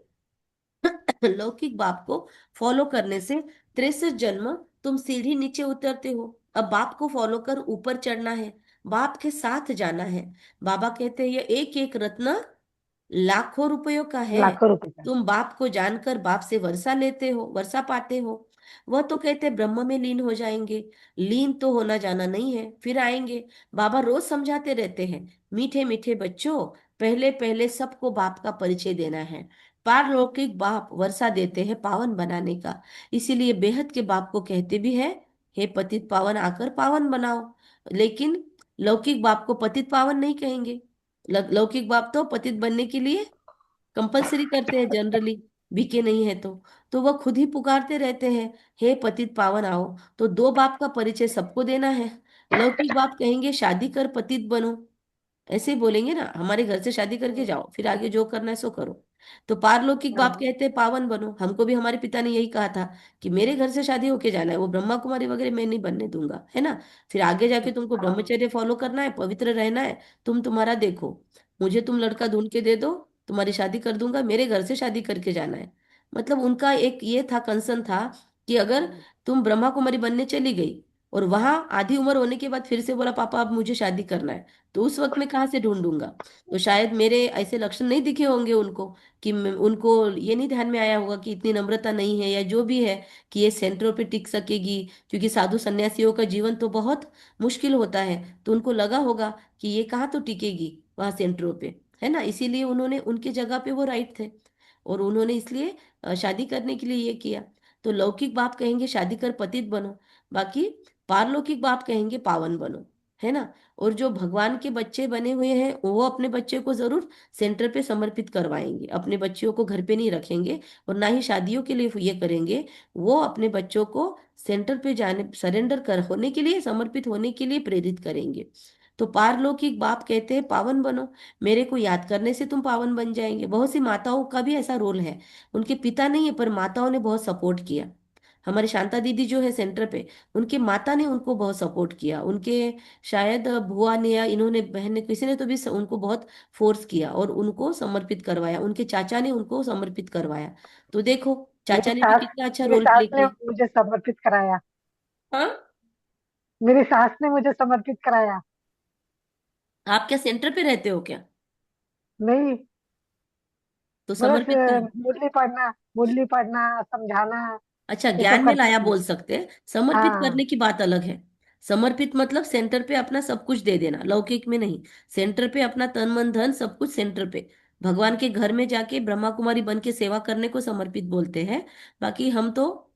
लौकिक बाप को फॉलो करने से 63 जन्म तुम सीढ़ी नीचे उतरते हो। अब बाप को फॉलो कर ऊपर चढ़ना है, बाप के साथ जाना है। बाबा कहते हैं ये एक एक रत्न लाखों रुपयों का है। लाखों रुपए का। तुम बाप को जानकर बाप से वर्षा लेते हो, वर्षा पाते हो। वह तो कहते ब्रह्म में लीन हो जाएंगे। लीन तो होना जाना नहीं है, फिर आएंगे। बाबा रोज समझाते रहते हैं, मीठे मीठे बच्चों, पहले पहले सबको बाप का परिचय देना है। पारलौकिक बाप वर्षा देते हैं पावन बनाने का। इसीलिए बेहद के बाप को कहते भी है, हे पतित पावन आकर पावन बनाओ। लेकिन लौकिक बाप को पतित पावन नहीं कहेंगे। लौकिक बाप तो पतित बनने के लिए कंपलसरी करते हैं जनरली, बीके नहीं है तो वह खुद ही पुकारते रहते हैं, हे पतित पावन आओ। तो दो बाप का परिचय सबको देना है। लौकिक बाप कहेंगे शादी कर पतित बनो, ऐसे ही बोलेंगे ना, हमारे घर से शादी करके जाओ, फिर आगे जो करना है सो करो। तो पारलौकिक बाप हाँ। कहते हैं पावन बनो। हमको भी हमारे पिता ने यही कहा था कि मेरे घर से शादी होके जाना है, वो ब्रह्मा कुमारी वगैरह मैं नहीं बनने दूंगा, है ना। फिर आगे जाके तुमको हाँ। ब्रह्मचर्य फॉलो करना है, पवित्र रहना है। तुम तुम्हारा देखो, मुझे तुम लड़का ढूंढ के दे दो, तुम्हारी शादी कर दूंगा, मेरे घर से शादी करके जाना है। मतलब उनका एक ये था, कंसर्न था कि अगर तुम ब्रह्मा कुमारी बनने चली गई और वहां आधी उम्र होने के बाद फिर से बोला पापा अब मुझे शादी करना है, तो उस वक्त मैं कहाँ से ढूंढूंगा। तो शायद मेरे ऐसे लक्षण नहीं दिखे होंगे उनको, कि उनको ये नहीं ध्यान में आया होगा कि इतनी नम्रता नहीं है या जो भी है, कि ये सेंटरों पे टिक सकेगी। क्योंकि साधु सन्यासियों का जीवन तो बहुत मुश्किल होता है, तो उनको लगा होगा कि ये कहाँ तो टिकेगी वहां सेंटरों पे, है ना। इसीलिए उन्होंने उनकी जगह पे वो राइट थे, और उन्होंने इसलिए शादी करने के लिए ये किया। तो लौकिक बाप कहेंगे शादी कर पतित बनो, बाकी पारलौकिक बाप कहेंगे पावन बनो, है ना। और जो भगवान के बच्चे बने हुए हैं वो अपने बच्चे को जरूर सेंटर पे समर्पित करवाएंगे, अपने बच्चियों को घर पे नहीं रखेंगे और ना ही शादियों के लिए ये करेंगे। वो अपने बच्चों को सेंटर पे जाने, सरेंडर कर होने के लिए, समर्पित होने के लिए प्रेरित करेंगे। तो पारलौकिक बाप कहते हैं पावन बनो, मेरे को याद करने से तुम पावन बन जाएंगे। बहुत सी माताओं का भी ऐसा रोल है, उनके पिता नहीं है पर माताओं ने बहुत सपोर्ट किया। हमारी शांता दीदी जो है सेंटर पे, उनके माता ने उनको बहुत सपोर्ट किया। उनके शायद बुआ ने या इन्होंने बहन ने किसी ने तो भी उनको बहुत फोर्स किया और उनको समर्पित करवाया, उनके चाचा ने उनको समर्पित करवाया। तो देखो चाचा मेरी ने भी सास कितना अच्छा मेरी रोल सास प्ले ने किया। मुझे समर्पित कराया। हाँ, मेरी सास ने मुझे समर्पित कराया। आप क्या सेंटर पे रहते हो क्या? नहीं, तो बस समर्पित कर। मुरली पढ़ना, समझाना, अच्छा, ये सब ज्ञान में करती लाया थी। बोल सकते हैं, समर्पित हाँ। करने की बात अलग है। समर्पित मतलब सेंटर पे अपना सब कुछ दे देना, लौकिक में नहीं। सेंटर पे अपना तन मन धन सब कुछ सेंटर पे, भगवान के घर में जाके ब्रह्मा कुमारी बन के सेवा करने को समर्पित बोलते हैं। बाकी हम तो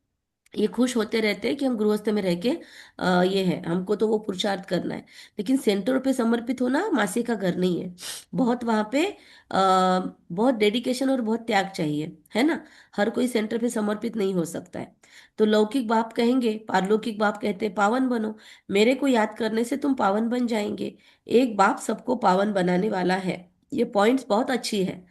ये खुश होते रहते हैं कि हम गृहस्थ में रह के ये है, हमको तो वो पुरुषार्थ करना है। लेकिन सेंटर पे समर्पित होना मासी का घर नहीं है। बहुत वहां पे बहुत डेडिकेशन और बहुत त्याग चाहिए, है ना। हर कोई सेंटर पे समर्पित नहीं हो सकता है। तो लौकिक बाप कहेंगे, पारलौकिक बाप कहते हैं पावन बनो, मेरे को याद करने से तुम पावन बन जाएंगे। एक बाप सबको पावन बनाने वाला है। ये पॉइंट्स बहुत अच्छी है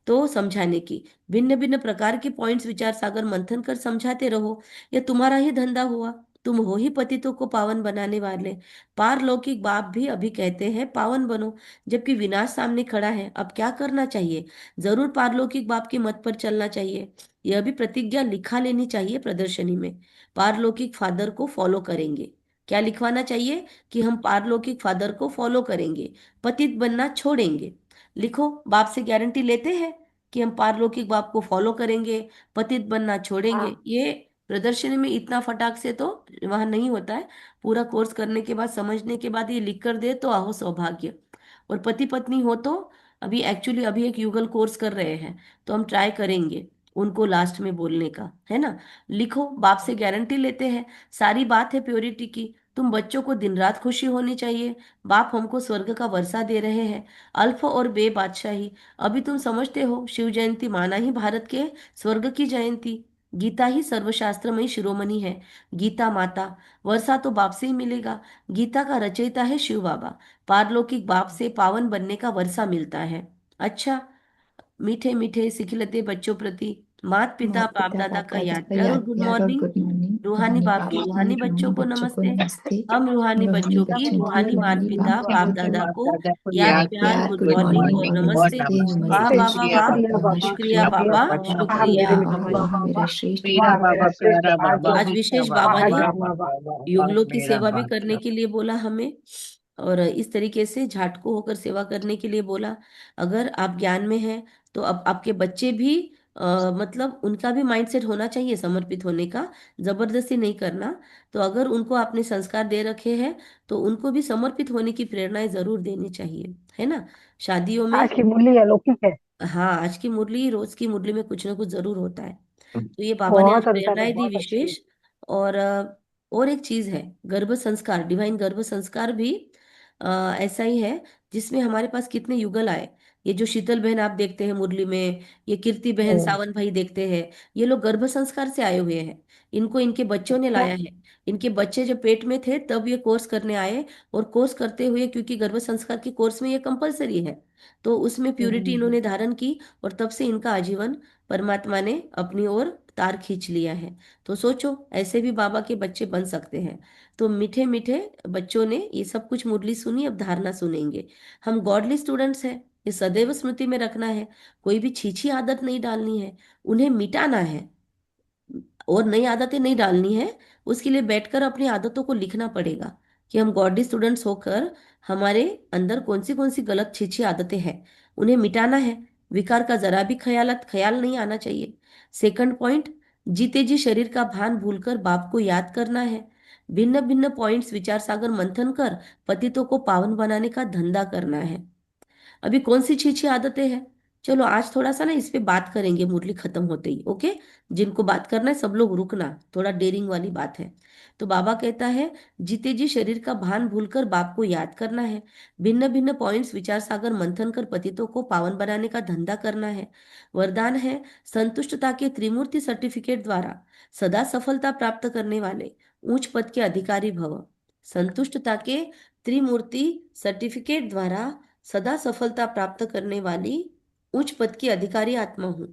तो समझाने की। भिन्न भिन्न प्रकार के पॉइंट्स विचार सागर मंथन कर समझाते रहो, ये तुम्हारा ही धंधा हुआ। तुम हो ही पतितों को पावन बनाने वाले। पारलौकिक बाप भी अभी कहते हैं पावन बनो, जबकि विनाश सामने खड़ा है। अब क्या करना चाहिए? जरूर पारलौकिक बाप के मत पर चलना चाहिए। यह भी प्रतिज्ञा लिखा लेनी चाहिए प्रदर्शनी में। पारलौकिक फादर को फॉलो करेंगे। क्या लिखवाना चाहिए? कि हम पारलौकिक फादर को फॉलो करेंगे, पतित बनना छोड़ेंगे। लिखो, बाप से गारंटी लेते हैं कि हम पारलौकिक बाप को फॉलो करेंगे, पतित बनना छोड़ेंगे। हाँ। ये प्रदर्शनी में इतना फटाक से तो वहां नहीं होता है। पूरा कोर्स करने के बाद, समझने के बाद ये लिख कर दे तो आहो सौभाग्य। और पति पत्नी हो तो अभी एक युगल कोर्स कर रहे हैं, तो हम ट्राई करेंगे उनको लास्ट में बोलने का, है ना। लिखो, बाप से गारंटी लेते हैं। सारी बात है प्योरिटी की। तुम बच्चों को दिन रात खुशी होनी चाहिए। बाप हमको स्वर्ग का वर्षा दे रहे हैं, अल्फ और बे बादशाही। अभी तुम समझते हो, शिव जयंती माना ही भारत के स्वर्ग की जयंती। गीता ही सर्वशास्त्रमयी शिरोमणि है। गीता माता, वर्षा तो बाप से ही मिलेगा। गीता का रचयिता है शिव बाबा। पारलौकिक बाप से पावन बनने का वर्षा मिलता है। अच्छा, मीठे मीठे सिखलते बच्चों प्रति माता पिता माता बाप पिता दादा बाप का दादा याद का प्यार और याद गुड प्यार और मॉर्निंग। Good morning. रूहानी रूहानी बाप बाप के की रूहानी रूहानी बच्चों को बच्चों को नमस्ते। नमस्ते। हम रूहानी रूहानी बच्चों की बच्चों की रूहानी माता रूहानी पिता बाप बाप दादा दादा को को याद याद प्यार प्यार गुड गुड मॉर्निंग और मॉर्निंग नमस्ते। नमस्ते वाह नमस्ते। वाह वाह वाह, शुक्रिया बाबा, शुक्रिया शुक्रिया पापा, पापा, वाह मेरे शुक्रिया। वाह मेहमान वाह मेरा बाबा, श्रेष्ठ वाह बाबा। मेरा श्रेष्ठ भाग्य, आज विशेष बाबा ने महाराज बाबा। युगलों की सेवा भी करने के लिए बोला हमें, और इस तरीके से झाटको होकर सेवा करने के लिए बोला। अगर आप ज्ञान में हैं तो अब आपके बच्चे भी मतलब उनका भी माइंडसेट होना चाहिए समर्पित होने का, जबरदस्ती नहीं करना। तो अगर उनको आपने संस्कार दे रखे हैं तो उनको भी समर्पित होने की प्रेरणाएं जरूर देनी चाहिए, है ना। शादियों में, आज की मूल्य अलौकिक है। हाँ, आज की मुरली, रोज की मुरली में कुछ ना कुछ जरूर होता है। तो ये बाबा ने आज बहुत अंतर है, प्रेरणाएं दी बहुत अच्छी है। विशेष। और और एक चीज है, गर्भ संस्कार, डिवाइन गर्भ संस्कार भी ऐसा ही है, जिसमें हमारे पास कितने युगल आए। ये जो शीतल बहन आप देखते हैं मुरली में, ये कीर्ति बहन, हम्म। सावन भाई देखते हैं, ये लोग गर्भ संस्कार से आए हुए हैं। इनको इनके बच्चों ने अच्छा। लाया है। इनके बच्चे जब पेट में थे तब ये कोर्स करने आए। और कोर्स करते हुए, क्योंकि गर्भ संस्कार के कोर्स में ये कंपलसरी है, तो उसमें प्यूरिटी हम्म। इन्होंने धारण की, और तब से इनका आजीवन परमात्मा ने अपनी ओर तार खींच लिया है। तो सोचो, ऐसे भी बाबा के बच्चे बन सकते हैं। तो मीठे मीठे बच्चों ने ये सब कुछ मुरली सुनी, अब धारणा सुनेंगे। हम गॉडली स्टूडेंट्स हैं, ये सदैव स्मृति में रखना है। कोई भी छीछी आदत नहीं डालनी है, उन्हें मिटाना है। और नई आदतें नहीं डालनी है। उसके लिए बैठकर अपनी आदतों को लिखना पड़ेगा कि हम गॉडली स्टूडेंट्स होकर हमारे अंदर कौन सी गलत छीछी आदतें हैं, उन्हें मिटाना है। विकार का जरा भी ख्याल नहीं आना चाहिए। सेकंड पॉइंट, जीते जी शरीर का भान भूलकर बाप को याद करना है। भिन्न भिन्न पॉइंट्स विचार सागर मंथन कर पतितों को पावन बनाने का धंधा करना है। अभी कौन सी अच्छी अच्छी आदतें हैं, चलो आज थोड़ा सा ना इस पे बात करेंगे मुरली खत्म होते ही, ओके। जिनको बात करना है सब लोग रुकना, थोड़ा डेयरिंग वाली बात है। तो बाबा कहता है, जीते जी शरीर का भान भूलकर बाप को याद करना है। भिन्न भिन्न पॉइंट्स विचार सागर मंथन कर पतितों को पावन बनाने का धंधा करना है। वरदान है, संतुष्टता के त्रिमूर्ति सर्टिफिकेट द्वारा सदा सफलता प्राप्त करने वाले उच्च पद के अधिकारी भव। संतुष्टता के त्रिमूर्ति सर्टिफिकेट द्वारा सदा सफलता प्राप्त करने वाली उच्च पद की अधिकारी आत्मा हूं।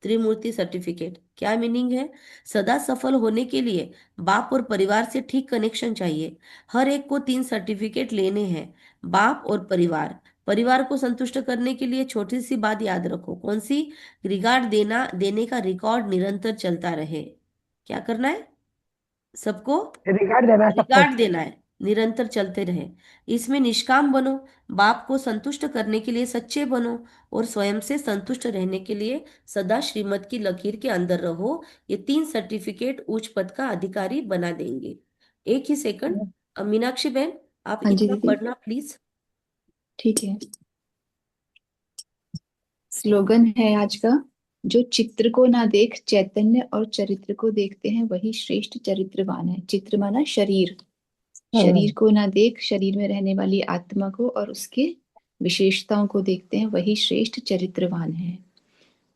त्रिमूर्ति सर्टिफिकेट क्या मीनिंग है? सदा सफल होने के लिए बाप और परिवार से ठीक कनेक्शन चाहिए। हर एक को 3 सर्टिफिकेट लेने हैं, बाप और परिवार। परिवार को संतुष्ट करने के लिए छोटी सी बात याद रखो, कौन सी? रिगार्ड देने का रिकॉर्ड निरंतर चलता रहे। क्या करना है सबको? रिगार्ड देना है सबको। रिगार्ड देना है, निरंतर चलते रहे। इसमें निष्काम बनो, बाप को संतुष्ट करने के लिए सच्चे बनो, और स्वयं से संतुष्ट रहने के लिए सदा श्रीमत की लकीर के अंदर रहो। ये 3 सर्टिफिकेट उच्च पद का अधिकारी बना देंगे। एक ही सेकंड, मीनाक्षी बहन, आप हाँ जी इतना दीदी, पढ़ना प्लीज। ठीक है। स्लोगन है आज का, जो चित्र को ना देख चैतन्य और चरित्र को देखते हैं वही श्रेष्ठ चरित्रवान है। चित्र माना शरीर, शरीर को ना देख शरीर में रहने वाली आत्मा को और उसके विशेषताओं को देखते हैं वही श्रेष्ठ चरित्रवान है।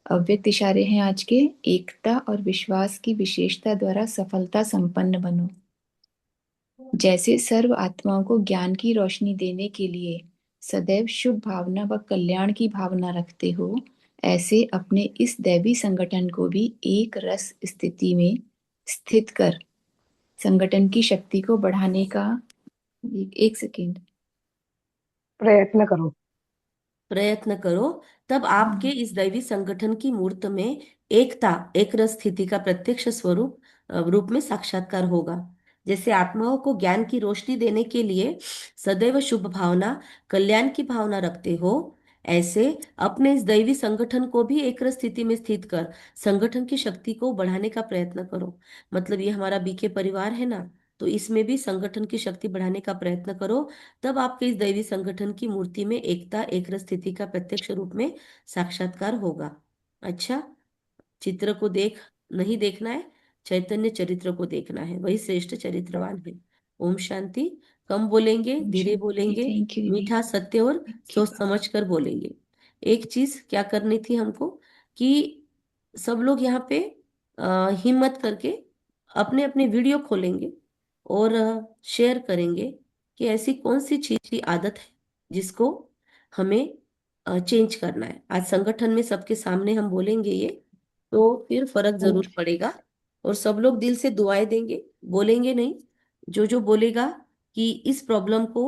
अव्यक्त इशारे हैं आज के, एकता और विश्वास की विशेषता द्वारा सफलता संपन्न बनो। जैसे सर्व आत्माओं को ज्ञान की रोशनी देने के लिए सदैव शुभ भावना व कल्याण की भावना रखते हो, ऐसे अपने इस दैवी संगठन को भी एक रस स्थिति में स्थित कर संगठन की शक्ति को बढ़ाने का, एक सेकेंड, प्रयत्न करो। प्रयत्न करो, तब आपके इस दैवी संगठन की मूर्त में एकता, एक रस स्थिति का प्रत्यक्ष स्वरूप रूप में साक्षात्कार होगा। जैसे आत्माओं को ज्ञान की रोशनी देने के लिए सदैव शुभ भावना, कल्याण की भावना रखते हो, ऐसे अपने इस दैवी संगठन को भी एक रस स्थिति में स्थित कर संगठन की शक्ति को बढ़ाने का प्रयत्न करो। मतलब ये हमारा बीके परिवार है ना, तो इसमें भी संगठन की शक्ति बढ़ाने का प्रयत्न करो, तब आपके इस दैवी संगठन की मूर्ति में एकता, एक रस स्थिति का प्रत्यक्ष रूप में साक्षात्कार होगा। अच्छा, चित्र को देख नहीं देखना है, चैतन्य चरित्र को देखना है, वही श्रेष्ठ चरित्रवान है। ओम शांति। कम बोलेंगे, धीरे बोलेंगे, थैंक यू दीदी। मीठा सत्य और Thank you. सोच समझ कर बोलेंगे। एक चीज क्या करनी थी हमको कि सब लोग यहाँ पे हिम्मत करके अपने अपने वीडियो खोलेंगे और शेयर करेंगे कि ऐसी कौन सी चीज की आदत है जिसको हमें चेंज करना है। आज संगठन में सबके सामने हम बोलेंगे ये, तो फिर फर्क जरूर पड़ेगा। और सब लोग दिल से दुआएं देंगे, बोलेंगे नहीं। जो जो बोलेगा कि इस प्रॉब्लम को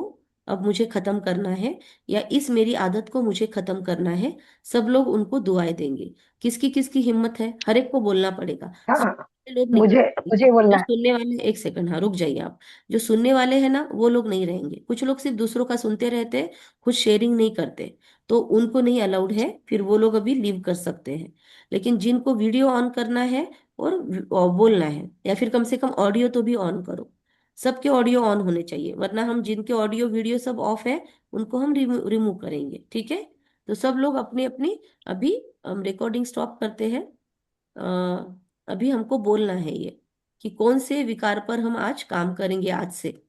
अब मुझे खत्म करना है या इस मेरी आदत को मुझे खत्म करना है, सब लोग उनको दुआएं देंगे। किसकी किसकी हिम्मत है, हर एक को बोलना पड़ेगा। हाँ, सुनने लोग नहीं मुझे रहेंगे। मुझे बोलना जो है। सुनने वाले, एक सेकंड, हाँ रुक जाइए आप। जो सुनने वाले हैं ना, वो लोग नहीं रहेंगे। कुछ लोग सिर्फ दूसरों का सुनते रहते हैं, खुद शेयरिंग नहीं करते, तो उनको नहीं अलाउड है, फिर वो लोग अभी लीव कर सकते हैं। लेकिन जिनको वीडियो ऑन करना है और बोलना है, या फिर कम से कम ऑडियो तो भी ऑन करो। सबके ऑडियो ऑन होने चाहिए, वरना हम जिनके ऑडियो वीडियो सब ऑफ है उनको हम रिमूव करेंगे। ठीक है, तो सब लोग अपनी अपनी, अभी हम रिकॉर्डिंग स्टॉप करते हैं। अभी हमको बोलना है ये कि कौन से विकार पर हम आज काम करेंगे आज से।